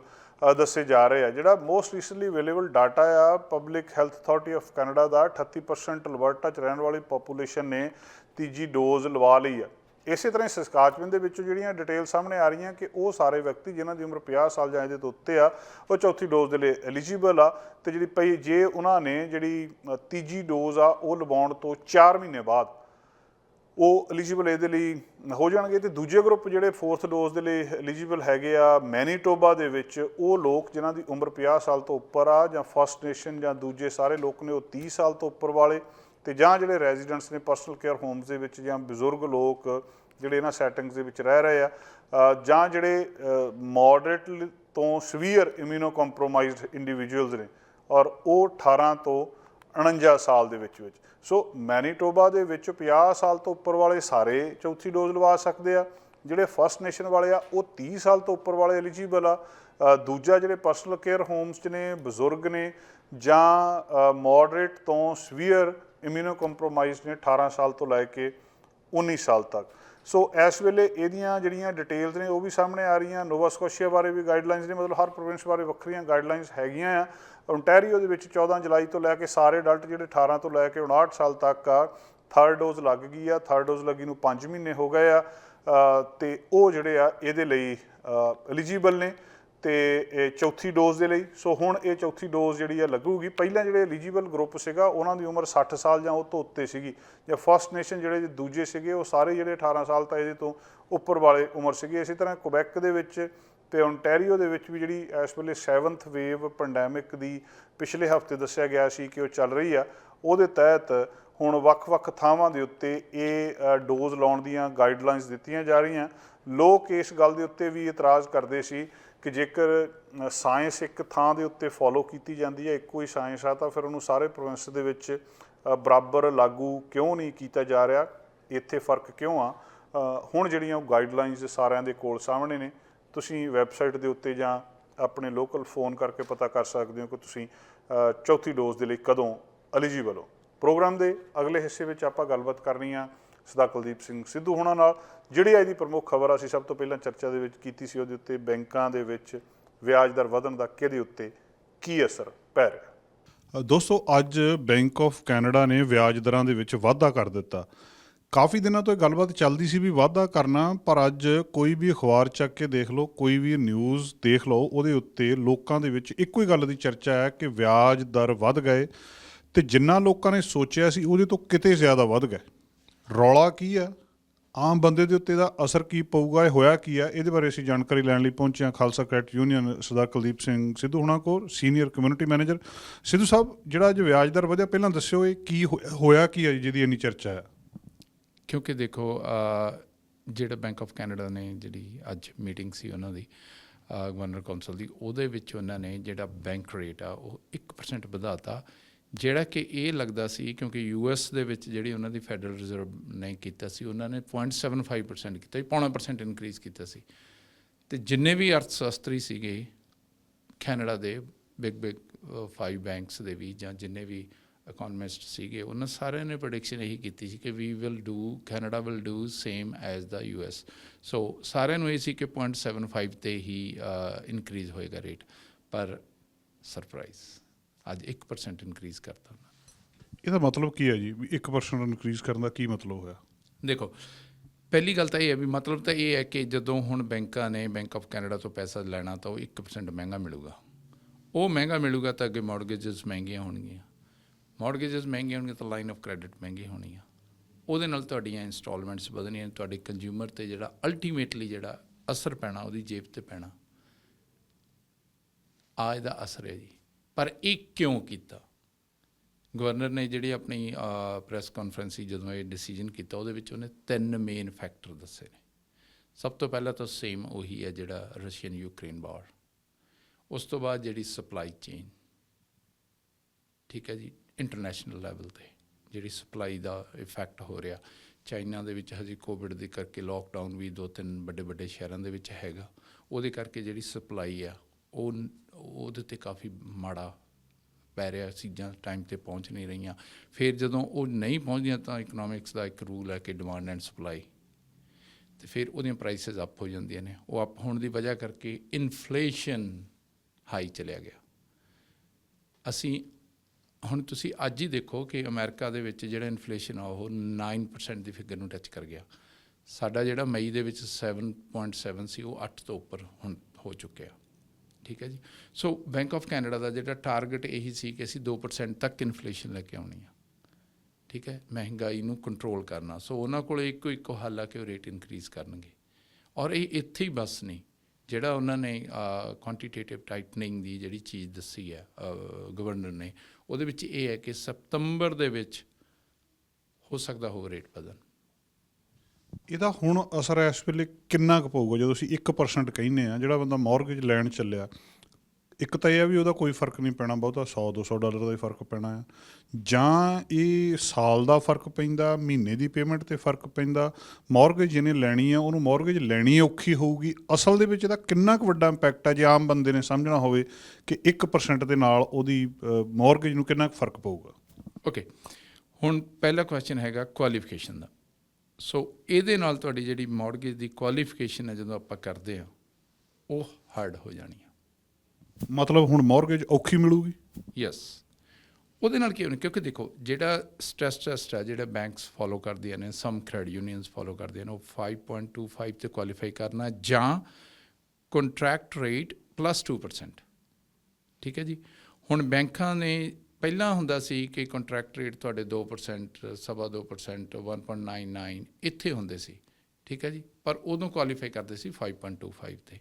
ਦੱਸੇ ਜਾ ਰਹੇ ਆ। ਜਿਹੜਾ ਮੋਸਟ ਰੀਸੈਂਟਲੀ ਅਵੇਲੇਬਲ ਡਾਟਾ ਆ public health authority of Canada the 38% Alberta 'ਚ ਰਹਿਣ ਵਾਲੀ ਪਾਪੂਲੇਸ਼ਨ ਨੇ ਤੀਜੀ ਡੋਜ਼ ਲਵਾ ਲਈ ਆ। ਇਸੇ ਤਰ੍ਹਾਂ ਸਸਕਾਚਵਨ ਦੇ ਵਿੱਚੋਂ ਜਿਹੜੀਆਂ ਡਿਟੇਲ ਸਾਹਮਣੇ ਆ ਰਹੀਆਂ ਕਿ ਉਹ ਸਾਰੇ ਵਿਅਕਤੀ ਜਿਨ੍ਹਾਂ ਦੀ ਉਮਰ 50 ਸਾਲ ਜਾਂ ਇਹਦੇ ਤੋਂ ਉੱਤੇ ਆ ਉਹ ਚੌਥੀ ਡੋਜ਼ ਦੇ ਲਈ ਐਲੀਜੀਬਲ ਆ। ਤੇ ਜਿਹੜੀ ਜੇ ਉਹਨਾਂ ਨੇ ਜਿਹੜੀ ਤੀਜੀ ਡੋਜ਼ ਆ ਉਹ ਲਵਾਉਣ ਤੋਂ 4 ਮਹੀਨੇ ਬਾਅਦ ਉਹ ਐਲੀਜੀਬਲ ਇਹਦੇ ਲਈ ਹੋ ਜਾਣਗੇ। ਤੇ ਦੂਜੇ ਗਰੁੱਪ ਜਿਹੜੇ 4th ਡੋਜ਼ ਦੇ ਲਈ ਐਲੀਜੀਬਲ ਹੈਗੇ ਆ ਮੈਨੀਟੋਬਾ ਦੇ ਵਿੱਚ ਉਹ ਲੋਕ ਜਿਨ੍ਹਾਂ ਦੀ ਉਮਰ 50 ਸਾਲ ਤੋਂ ਉੱਪਰ ਆ ਜਾਂ ਫਸਟ ਨੇਸ਼ਨ ਜਾਂ ਦੂਜੇ ਸਾਰੇ ਲੋਕ ਨੇ ਉਹ 30 ਸਾਲ ਤੋਂ ਉੱਪਰ ਵਾਲੇ ਤੇ ਜਾਂ ਜਿਹੜੇ ਰੈਜ਼ੀਡੈਂਟਸ ਨੇ ਪਰਸਨਲ ਕੇਅਰ ਹੋਮਸ ਦੇ ਵਿੱਚ ਜਾਂ ਬਜ਼ੁਰਗ ਲੋਕ ਜਿਹੜੇ ਇਹਨਾਂ ਸੈਟਿੰਗਸ ਦੇ ਵਿੱਚ ਰਹਿ ਰਹੇ ਆ ਜਾਂ ਜਿਹੜੇ ਮੋਡਰੇਟ ਤੋਂ ਸਵੀਅਰ ਇਮਿਊਨੋ ਕੰਪਰੋਮਾਈਜ਼ਡ ਇੰਡੀਵਿਜੂਅਲਸ ਨੇ ਔਰ ਉਹ 18 ਤੋਂ 49 ਸਾਲ ਦੇ ਵਿੱਚ। ਸੋ ਮੈਨੀਟੋਬਾ ਦੇ ਵਿੱਚ 50 ਸਾਲ ਤੋਂ ਉੱਪਰ ਵਾਲੇ ਸਾਰੇ ਚੌਥੀ ਡੋਜ਼ ਲਵਾ ਸਕਦੇ ਆ। ਜਿਹੜੇ ਫਸਟ ਨੇਸ਼ਨ ਵਾਲੇ ਆ ਉਹ 30 ਸਾਲ ਤੋਂ ਉੱਪਰ ਵਾਲੇ ਐਲੀਜੀਬਲ ਆ। ਦੂਜਾ ਜਿਹੜੇ ਪਰਸਨਲ ਕੇਅਰ ਹੋਮਸ 'ਚ ਨੇ, ਬਜ਼ੁਰਗ ਨੇ ਜਾਂ ਮੋਡਰੇਟ ਤੋਂ ਸਵੀਅਰ ਇਮਿਊਨੋ ਕੰਪਰੋਮਾਈਜ਼ਡ ਨੇ 18 ਸਾਲ ਤੋਂ ਲੈ ਕੇ 19 ਸਾਲ ਤੱਕ। ਸੋ ਇਸ ਵੇਲੇ ਇਹਦੀਆਂ ਜਿਹੜੀਆਂ ਡਿਟੇਲਸ ਨੇ ਉਹ ਵੀ ਸਾਹਮਣੇ ਆ ਰਹੀਆਂ। ਨੋਵਾ ਸਕੋਸ਼ੀਆ ਬਾਰੇ ਵੀ ਗਾਈਡਲਾਈਨਸ ਨੇ, ਮਤਲਬ ਹਰ ਪ੍ਰੋਵਿੰਸ ਬਾਰੇ ਵੱਖਰੀਆਂ ਗਾਈਡਲਾਈਨਸ ਹੈਗੀਆਂ ਆ। ਓਨਟਾਰੀਓ ਦੇ ਵਿੱਚ 14 ਜੁਲਾਈ ਤੋਂ ਲੈ ਕੇ ਸਾਰੇ ਅਡਲਟ ਜਿਹੜੇ 18 ਤੋਂ ਲੈ ਕੇ 59 ਸਾਲ ਤੱਕ ਆ, ਥਰਡ ਡੋਜ਼ ਲੱਗ ਗਈ ਆ। ਥਰਡ ਡੋਜ਼ ਲੱਗੀ ਨੂੰ 5 ਮਹੀਨੇ ਹੋ ਗਏ ਆ ਅਤੇ ਉਹ ਜਿਹੜੇ ਆ ਇਹਦੇ ਲਈ ਐਲੀਜੀਬਲ ਨੇ ਅਤੇ ਇਹ ਚੌਥੀ ਡੋਜ਼ ਦੇ ਲਈ। ਸੋ ਹੁਣ ਇਹ ਚੌਥੀ ਡੋਜ਼ ਜਿਹੜੀ ਆ ਲੱਗੂਗੀ। ਪਹਿਲਾਂ ਜਿਹੜੇ ਐਲੀਜੀਬਲ ਗਰੁੱਪ ਸੀਗਾ ਉਹਨਾਂ ਦੀ ਉਮਰ 60 ਸਾਲ ਜਾਂ ਉਹ ਤੋਂ ਉੱਤੇ ਸੀਗੀ, ਜਾਂ ਫਸਟ ਨੇਸ਼ਨ ਜਿਹੜੇ ਦੂਜੇ ਸੀਗੇ ਉਹ ਸਾਰੇ ਜਿਹੜੇ 18 ਸਾਲ ਤਾਂ ਇਹਦੇ ਤੋਂ ਉੱਪਰ ਵਾਲੇ ਉਮਰ ਸੀਗੀ। ਇਸੇ ਤਰ੍ਹਾਂ ਕੁਬੈਕ ਦੇ ਵਿੱਚ ਅਤੇ ਓਨਟਾਰੀਓ ਦੇ ਵਿੱਚ ਵੀ ਜਿਹੜੀ ਇਸ ਵੇਲੇ 7th ਵੇਵ ਪੈਂਡੈਮਿਕ ਦੀ ਪਿਛਲੇ ਹਫ਼ਤੇ ਦੱਸਿਆ ਗਿਆ ਸੀ ਕਿ ਉਹ ਚੱਲ ਰਹੀ ਆ, ਉਹਦੇ ਤਹਿਤ ਹੁਣ ਵੱਖ-ਵੱਖ ਥਾਵਾਂ ਦੇ ਉੱਤੇ ਇਹ ਡੋਜ਼ ਲਾਉਣ ਦੀਆਂ ਗਾਈਡਲਾਈਨਸ ਦਿੱਤੀਆਂ ਜਾ ਰਹੀਆਂ। ਲੋਕ ਇਸ ਗੱਲ ਦੇ ਉੱਤੇ ਵੀ ਇਤਰਾਜ਼ ਕਰਦੇ ਸੀ ਕਿ ਜੇਕਰ ਸਾਇੰਸ ਇੱਕ ਥਾਂ ਦੇ ਉੱਤੇ ਫੋਲੋ ਕੀਤੀ ਜਾਂਦੀ ਹੈ, ਇੱਕੋ ਹੀ ਸਾਇੰਸ ਆ, ਤਾਂ ਫਿਰ ਉਹਨੂੰ ਸਾਰੇ ਪ੍ਰੋਵਿੰਸ ਦੇ ਵਿੱਚ ਬਰਾਬਰ ਲਾਗੂ ਕਿਉਂ ਨਹੀਂ ਕੀਤਾ ਜਾ ਰਿਹਾ, ਇੱਥੇ ਫਰਕ ਕਿਉਂ ਆ। ਹੁਣ ਜਿਹੜੀਆਂ ਉਹ ਗਾਈਡਲਾਈਨਸ ਸਾਰਿਆਂ ਦੇ ਕੋਲ ਸਾਹਮਣੇ ਨੇ। ਤੁਸੀਂ ਵੈਬਸਾਈਟ ਦੇ ਉੱਤੇ ਜਾਂ ਆਪਣੇ ਲੋਕਲ ਫੋਨ ਕਰਕੇ ਪਤਾ ਕਰ ਸਕਦੇ ਹੋ ਕਿ ਤੁਸੀਂ ਚੌਥੀ ਡੋਜ਼ ਦੇ ਲਈ ਕਦੋਂ ਐਲੀਜੀਬਲ ਹੋ। ਪ੍ਰੋਗਰਾਮ ਦੇ ਅਗਲੇ ਹਿੱਸੇ ਵਿੱਚ ਆਪਾਂ ਗੱਲਬਾਤ ਕਰਨੀ ਆ ਸਰਦਾਰ ਕੁਲਦੀਪ ਸਿੰਘ ਸਿੱਧੂ ਹੋਣਾ ਨਾਲ। ਜਿਹੜੀ ਅੱਜ ਦੀ ਪ੍ਰਮੁੱਖ ਖਬਰ ਅਸੀਂ ਸਭ ਤੋਂ ਪਹਿਲਾਂ ਚਰਚਾ ਦੇ ਵਿੱਚ ਕੀਤੀ ਸੀ, ਉਹਦੇ ਉੱਤੇ ਬੈਂਕਾਂ ਦੇ ਵਿੱਚ ਵਿਆਜ ਦਰ ਵਧਣ ਦਾ ਕਿਹਦੇ ਉੱਤੇ ਕੀ ਅਸਰ ਪੈ ਰਿਹਾ। ਦੋਸਤੋ, ਅੱਜ ਬੈਂਕ ਆਫ ਕੈਨੇਡਾ ਨੇ ਵਿਆਜ ਦਰਾਂ ਦੇ ਵਿੱਚ ਵਾਧਾ ਕਰ ਦਿੱਤਾ। ਕਾਫੀ ਦਿਨਾਂ ਤੋਂ ਇਹ ਗੱਲਬਾਤ ਚੱਲਦੀ ਸੀ ਵੀ ਵਾਧਾ ਕਰਨਾ, ਪਰ ਅੱਜ ਕੋਈ ਵੀ ਅਖਬਾਰ ਚੱਕ ਕੇ ਦੇਖ ਲਓ, ਕੋਈ ਵੀ ਨਿਊਜ਼ ਦੇਖ ਲਓ, ਉਹਦੇ ਉੱਤੇ ਲੋਕਾਂ ਦੇ ਵਿੱਚ ਇੱਕੋ ਹੀ ਗੱਲ ਦੀ ਚਰਚਾ ਹੈ ਕਿ ਵਿਆਜ ਦਰ ਵੱਧ ਗਏ ਅਤੇ ਜਿੰਨਾ ਲੋਕਾਂ ਨੇ ਸੋਚਿਆ ਸੀ ਉਹਦੇ ਤੋਂ ਕਿਤੇ ਜ਼ਿਆਦਾ ਵੱਧ ਗਏ। ਰੌਲਾ ਕੀ ਆ, ਆਮ ਬੰਦੇ ਦੇ ਉੱਤੇ ਇਹਦਾ ਅਸਰ ਕੀ ਪਊਗਾ, ਇਹ ਹੋਇਆ ਕੀ ਆ, ਇਹਦੇ ਬਾਰੇ ਅਸੀਂ ਜਾਣਕਾਰੀ ਲੈਣ ਲਈ ਪਹੁੰਚੇ ਹਾਂ ਖਾਲਸਾ ਕ੍ਰੈਡਿਟ ਯੂਨੀਅਨ ਸਰਦਾਰ ਕੁਲਦੀਪ ਸਿੰਘ ਸਿੱਧੂ ਹੋਣਾ ਕੋਲ, ਸੀਨੀਅਰ ਕਮਿਊਨਿਟੀ ਮੈਨੇਜਰ। ਸਿੱਧੂ ਸਾਹਿਬ, ਜਿਹੜਾ ਅੱਜ ਵਿਆਜ ਦਰ ਵਧਿਆ, ਪਹਿਲਾਂ ਦੱਸਿਓ ਇਹ ਕੀ ਹੋਇਆ ਕੀ ਹੈ ਜਿਹਦੀ ਇੰਨੀ ਚਰਚਾ ਹੈ। ਕਿਉਂਕਿ ਦੇਖੋ, ਜਿਹੜਾ ਬੈਂਕ ਆਫ ਕੈਨੇਡਾ ਨੇ ਜਿਹੜੀ ਅੱਜ ਮੀਟਿੰਗ ਸੀ ਉਹਨਾਂ ਦੀ ਗਵਰਨਰ ਕੌਂਸਲ ਦੀ, ਉਹਦੇ ਵਿੱਚ ਉਹਨਾਂ ਨੇ ਜਿਹੜਾ ਬੈਂਕ ਰੇਟ ਆ ਉਹ 1% ਵਧਾਤਾ, ਜਿਹੜਾ ਕਿ ਇਹ ਲੱਗਦਾ ਸੀ ਕਿਉਂਕਿ US ਦੇ ਵਿੱਚ ਜਿਹੜੀ ਉਹਨਾਂ ਦੀ ਫੈਡਰਲ ਰਿਜ਼ਰਵ ਨੇ ਕੀਤਾ ਸੀ, ਉਹਨਾਂ ਨੇ 0.75% ਕੀਤਾ, 0.5% ਇਨਕਰੀਜ਼ ਕੀਤਾ ਸੀ। ਅਤੇ ਜਿੰਨੇ ਵੀ ਅਰਥ ਸ਼ਾਸਤਰੀ ਸੀਗੇ ਕੈਨੇਡਾ ਦੇ ਬਿਗ 5 ਬੈਂਕਸ ਦੇ ਵੀ, ਜਾਂ ਜਿੰਨੇ ਵੀ ਇਕੋਨਮਿਸਟ ਸੀਗੇ, ਉਹਨਾਂ ਸਾਰਿਆਂ ਨੇ ਪ੍ਰੈਡਿਕਸ਼ਨ ਇਹੀ ਕੀਤੀ ਸੀ ਕਿ Canada will do same as the US। ਸੋ ਸਾਰਿਆਂ ਨੂੰ ਇਹ ਸੀ ਕਿ 0.75 ਤੇ ਹੀ ਇਨਕਰੀਜ਼ ਹੋਏਗਾ ਰੇਟ, ਪਰ ਸਰਪ੍ਰਾਈਜ਼ ਅੱਜ 1% ਇਨਕਰੀਜ਼ ਕਰਤਾ। ਇਹਦਾ ਮਤਲਬ ਕੀ ਹੈ ਜੀ, 1% ਇਨਕਰੀਜ਼ ਕਰਨ ਦਾ ਕੀ ਮਤਲਬ ਹੋਇਆ? ਦੇਖੋ, ਪਹਿਲੀ ਗੱਲ ਤਾਂ ਇਹ ਹੈ ਵੀ ਮਤਲਬ ਤਾਂ ਇਹ ਹੈ ਕਿ ਜਦੋਂ ਹੁਣ ਬੈਂਕਾਂ ਨੇ ਬੈਂਕ ਆਫ ਕੈਨੇਡਾ ਤੋਂ ਪੈਸਾ ਲੈਣਾ ਤਾਂ ਉਹ 1% ਮਹਿੰਗਾ ਮਿਲੂਗਾ। ਉਹ ਮਹਿੰਗਾ ਮਿਲੂਗਾ ਤਾਂ ਅੱਗੇ ਮੌਰਗੇਜਸ ਮਹਿੰਗੀਆਂ ਹੋਣਗੀਆਂ, ਮੌਰਗੇਜਸ ਮਹਿੰਗੀਆਂ ਹੋਣਗੀਆਂ ਤਾਂ ਲਾਈਨ ਆਫ ਕ੍ਰੈਡਿਟ ਮਹਿੰਗੀ ਹੋਣੀ ਆ। ਉਹਦੇ ਨਾਲ ਤੁਹਾਡੀਆਂ ਇੰਸਟਾਲਮੈਂਟਸ ਵਧਣੀਆਂ, ਤੁਹਾਡੇ ਕੰਜ਼ਿਊਮਰ 'ਤੇ ਜਿਹੜਾ ਅਲਟੀਮੇਟਲੀ ਜਿਹੜਾ ਅਸਰ ਪੈਣਾ ਉਹਦੀ ਜੇਬ 'ਤੇ ਪੈਣਾ। ਇਹਦਾ ਅਸਰ ਹੈ ਜੀ। ਪਰ ਇਹ ਕਿਉਂ ਕੀਤਾ? ਗਵਰਨਰ ਨੇ ਜਿਹੜੀ ਆਪਣੀ ਪ੍ਰੈਸ ਕਾਨਫਰੰਸ ਸੀ, ਜਦੋਂ ਇਹ ਡਿਸੀਜਨ ਕੀਤਾ, ਉਹਦੇ ਵਿੱਚ ਉਹਨੇ 3 ਮੇਨ ਫੈਕਟਰ ਦੱਸੇ ਨੇ। ਸਭ ਤੋਂ ਪਹਿਲਾਂ ਤਾਂ ਸੇਮ ਉਹੀ ਹੈ ਜਿਹੜਾ ਰਸ਼ੀਅਨ ਯੂਕਰੇਨ ਵਾਰ, ਉਸ ਤੋਂ ਬਾਅਦ ਜਿਹੜੀ ਸਪਲਾਈ ਚੇਨ, ਠੀਕ ਹੈ ਜੀ, ਇੰਟਰਨੈਸ਼ਨਲ ਲੈਵਲ 'ਤੇ ਜਿਹੜੀ ਸਪਲਾਈ ਦਾ ਇਫੈਕਟ ਹੋ ਰਿਹਾ। ਚਾਈਨਾ ਦੇ ਵਿੱਚ ਹਜੇ ਕੋਵਿਡ ਦੇ ਕਰਕੇ ਲੋਕਡਾਊਨ ਵੀ 2-3 ਵੱਡੇ ਸ਼ਹਿਰਾਂ ਦੇ ਵਿੱਚ ਹੈਗਾ, ਉਹਦੇ ਕਰਕੇ ਜਿਹੜੀ ਸਪਲਾਈ ਆ ਉਹਦੇ 'ਤੇ ਕਾਫੀ ਮਾੜਾ ਪੈ ਰਿਹਾ, ਚੀਜ਼ਾਂ ਟਾਈਮ 'ਤੇ ਪਹੁੰਚ ਨਹੀਂ ਰਹੀਆਂ। ਫਿਰ ਜਦੋਂ ਉਹ ਨਹੀਂ ਪਹੁੰਚਦੀਆਂ ਤਾਂ ਇਕਨੋਮਿਕਸ ਦਾ ਇੱਕ ਰੂਲ ਹੈ ਕਿ ਡਿਮਾਂਡ ਐਂਡ ਸਪਲਾਈ, ਅਤੇ ਫਿਰ ਉਹਦੀਆਂ ਪ੍ਰਾਈਸਿਸ ਅਪ ਹੋ ਜਾਂਦੀਆਂ ਨੇ। ਉਹ ਅਪ ਹੋਣ ਦੀ ਵਜ੍ਹਾ ਕਰਕੇ ਇਨਫਲੇਸ਼ਨ ਹਾਈ ਚਲਿਆ ਗਿਆ। ਅਸੀਂ ਹੁਣ ਤੁਸੀਂ ਅੱਜ ਹੀ ਦੇਖੋ ਕਿ ਅਮਰੀਕਾ ਦੇ ਵਿੱਚ ਜਿਹੜਾ ਇਨਫਲੇਸ਼ਨ ਆ ਉਹ 9% ਦੀ ਫਿਗਰ ਨੂੰ ਟੱਚ ਕਰ ਗਿਆ। ਸਾਡਾ ਜਿਹੜਾ ਮਈ ਦੇ ਵਿੱਚ 7.7 ਸੀ, ਉਹ 8 ਤੋਂ ਉੱਪਰ ਹੁਣ ਹੋ ਚੁੱਕਿਆ। ਠੀਕ ਹੈ ਜੀ। ਸੋ ਬੈਂਕ ਆਫ ਕੈਨੇਡਾ ਦਾ ਜਿਹੜਾ ਟਾਰਗੇਟ ਇਹੀ ਸੀ ਕਿ ਅਸੀਂ 2% ਤੱਕ ਇਨਫਲੇਸ਼ਨ ਲੈ ਕੇ ਆਉਣੀ ਆ। ਠੀਕ ਹੈ, ਮਹਿੰਗਾਈ ਨੂੰ ਕੰਟਰੋਲ ਕਰਨਾ। ਸੋ ਉਹਨਾਂ ਕੋਲ ਇੱਕੋ ਹੱਲ ਆ ਕਿ ਉਹ ਰੇਟ ਇਨਕਰੀਜ਼ ਕਰਨਗੇ। ਔਰ ਇਹ ਇੱਥੇ ਹੀ ਬਸ ਨਹੀਂ, ਜਿਹੜਾ ਉਹਨਾਂ ਨੇ ਕੁਆਂਟੀਟੇਟਿਵ ਟਾਈਟਨਿੰਗ ਦੀ ਜਿਹੜੀ ਚੀਜ਼ ਦੱਸੀ ਹੈ ਗਵਰਨਰ ਨੇ, ਉਹਦੇ ਵਿੱਚ ਇਹ ਹੈ ਕਿ ਸਤੰਬਰ ਦੇ ਵਿੱਚ ਹੋ ਸਕਦਾ ਹੋਰ ਰੇਟ ਵਧਣ। ਇਹਦਾ ਹੁਣ ਅਸਰ ਇਸ ਵੇਲੇ ਕਿੰਨਾ ਕੁ ਪਊਗਾ? ਜਦੋਂ ਅਸੀਂ 1% ਕਹਿੰਦੇ ਹਾਂ, ਜਿਹੜਾ ਬੰਦਾ ਮੌਰਗੇਜ ਲੈਣ ਚੱਲਿਆ, ਇੱਕ ਤਾਂ ਇਹ ਆ ਵੀ ਉਹਦਾ ਕੋਈ ਫਰਕ ਨਹੀਂ ਪੈਣਾ ਬਹੁਤਾ, $100-200 ਦਾ ਹੀ ਫਰਕ ਪੈਣਾ ਆ, ਜਾਂ ਇਹ ਸਾਲ ਦਾ ਫਰਕ ਪੈਂਦਾ, ਮਹੀਨੇ ਦੀ ਪੇਮੈਂਟ 'ਤੇ ਫਰਕ ਪੈਂਦਾ, ਮੌਰਗੇਜ ਜਿਹਨੇ ਲੈਣੀ ਆ ਉਹਨੂੰ ਮੌਰਗੇਜ ਲੈਣੀ ਔਖੀ ਹੋਊਗੀ। ਅਸਲ ਦੇ ਵਿੱਚ ਇਹਦਾ ਕਿੰਨਾ ਕੁ ਵੱਡਾ ਇੰਪੈਕਟ ਹੈ ਜੇ ਆਮ ਬੰਦੇ ਨੇ ਸਮਝਣਾ ਹੋਵੇ ਕਿ 1% ਦੇ ਨਾਲ ਉਹਦੀ ਮੌਰਗੇਜ ਨੂੰ ਕਿੰਨਾ ਕੁ ਫਰਕ ਪਊਗਾ? ਓਕੇ, ਹੁਣ ਪਹਿਲਾ ਕੁਐਸਚਨ ਹੈਗਾ ਕੁਆਲੀਫਿਕੇਸ਼ਨ ਦਾ। ਸੋ ਇਹਦੇ ਨਾਲ ਤੁਹਾਡੀ ਜਿਹੜੀ ਮੌਰਗੇਜ ਦੀ ਕੁਆਲੀਫਿਕੇਸ਼ਨ ਹੈ ਜਦੋਂ ਆਪਾਂ ਕਰਦੇ ਹਾਂ ਉਹ ਹਾਰਡ ਹੋ ਜਾਣੀ ਆ। ਮਤਲਬ ਹੁਣ ਮੌਰਗੇਜ ਔਖੀ ਮਿਲੂਗੀ? ਯੈਸ, ਉਹਦੇ ਨਾਲ ਕੀ ਹੋਣਾ, ਕਿਉਂਕਿ ਦੇਖੋ ਜਿਹੜਾ ਸਟ੍ਰੈਸ ਟੈਸਟ ਹੈ ਜਿਹੜਾ ਬੈਂਕਸ ਫੋਲੋ ਕਰਦੀਆਂ ਨੇ, ਸਮ ਕ੍ਰੈਡਿਟ ਯੂਨੀਅਨਸ ਫੋਲੋ ਕਰਦੀਆਂ ਨੇ, ਉਹ 5.25 'ਤੇ ਕੁਆਲੀਫਾਈ ਕਰਨਾ ਜਾਂ ਕੰਟਰੈਕਟ ਰੇਟ +2%। ਠੀਕ ਹੈ ਜੀ। ਹੁਣ ਬੈਂਕਾਂ ਨੇ ਪਹਿਲਾਂ ਹੁੰਦਾ ਸੀ ਕਿ ਕੰਟਰੈਕਟ ਰੇਟ ਤੁਹਾਡੇ 2%, 2.25%, 1.99 ਇੱਥੇ ਹੁੰਦੇ ਸੀ। ਠੀਕ ਹੈ ਜੀ, ਪਰ ਉਦੋਂ ਕੁਆਲੀਫਾਈ ਕਰਦੇ ਸੀ 5.25 'ਤੇ।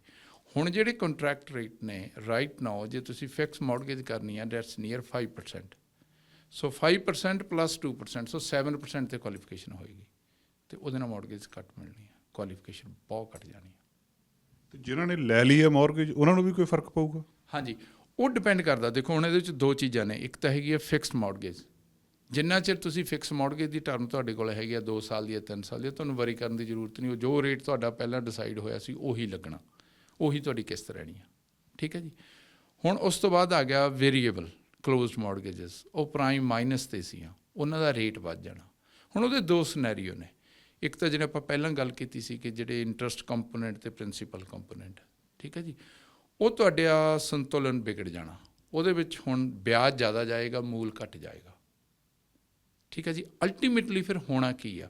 ਹੁਣ ਜਿਹੜੇ ਕੰਟਰੈਕਟ ਰੇਟ ਨੇ ਰਾਈਟ ਨਾਓ, ਜੇ ਤੁਸੀਂ ਫਿਕਸ ਮੌਰਗੇਜ ਕਰਨੀ ਆ ਦੈਟਸ ਨੀਅਰ 5%। ਸੋ 5% +2%, ਸੋ 7% 'ਤੇ ਕੁਆਲੀਫਿਕੇਸ਼ਨ ਹੋਏਗੀ ਅਤੇ ਉਹਦੇ ਨਾਲ ਮੌਰਗੇਜ ਘੱਟ ਮਿਲਣੀ ਹੈ, ਕੁਆਲੀਫਿਕੇਸ਼ਨ ਬਹੁਤ ਘੱਟ ਜਾਣੀ ਹੈ। ਤੇ ਜਿਨ੍ਹਾਂ ਨੇ ਲੈ ਲਈ ਹੈ ਮੌਰਗੇਜ ਉਹਨਾਂ ਨੂੰ ਵੀ ਕੋਈ ਫਰਕ ਪਊਗਾ? ਹਾਂਜੀ, ਉਹ ਡਿਪੈਂਡ ਕਰਦਾ। ਦੇਖੋ ਹੁਣ ਇਹਦੇ ਵਿੱਚ ਦੋ ਚੀਜ਼ਾਂ ਨੇ, ਇੱਕ ਤਾਂ ਹੈਗੀ ਹੈ ਫਿਕਸਡ ਮੌਰਗੇਜ। ਜਿੰਨਾ ਚਿਰ ਤੁਸੀਂ ਫਿਕਸ ਮੌਰਗੇਜ ਦੀ ਟਰਮ ਤੁਹਾਡੇ ਕੋਲ ਹੈਗੀ ਆ 2 ਸਾਲ ਦੀ ਜਾਂ 3 ਸਾਲ ਦੀ, ਤੁਹਾਨੂੰ ਵਰੀ ਕਰਨ ਦੀ ਜ਼ਰੂਰਤ ਨਹੀਂ। ਉਹ ਜੋ ਰੇਟ ਤੁਹਾਡਾ ਪਹਿਲਾਂ ਡਿਸਾਈਡ ਹੋਇਆ ਸੀ ਉਹੀ ਲੱਗਣਾ, ਉਹੀ ਤੁਹਾਡੀ ਕਿਸ਼ਤ ਰਹਿਣੀ ਆ। ਠੀਕ ਹੈ ਜੀ। ਹੁਣ ਉਸ ਤੋਂ ਬਾਅਦ ਆ ਗਿਆ ਵੇਰੀਏਬਲ ਕਲੋਜ਼ਡ ਮੌਰਗੇਜਸ, ਉਹ ਪ੍ਰਾਈਮ ਮਾਈਨਸ 'ਤੇ ਸੀਆਂ, ਉਹਨਾਂ ਦਾ ਰੇਟ ਵੱਧ ਜਾਣਾ। ਹੁਣ ਉਹਦੇ ਦੋ ਸਿਨੈਰੀਓ ਨੇ, ਇੱਕ ਤਾਂ ਜਿਹੜੇ ਆਪਾਂ ਪਹਿਲਾਂ ਗੱਲ ਕੀਤੀ ਸੀ ਕਿ ਜਿਹੜੇ ਇੰਟਰਸਟ ਕੰਪੋਨੈਂਟ ਅਤੇ ਪ੍ਰਿੰਸੀਪਲ ਕੰਪੋਨੈਂਟ। ਠੀਕ ਹੈ ਜੀ, ਉਹ ਤੁਹਾਡਾ ਸੰਤੁਲਨ ਵਿਗੜ ਜਾਣਾ। ਉਹਦੇ ਵਿੱਚ ਹੁਣ ਵਿਆਜ ਜ਼ਿਆਦਾ ਜਾਏਗਾ, ਮੂਲ ਘੱਟ ਜਾਏਗਾ। ਠੀਕ ਹੈ ਜੀ। ਅਲਟੀਮੇਟਲੀ ਫਿਰ ਹੋਣਾ ਕੀ ਆ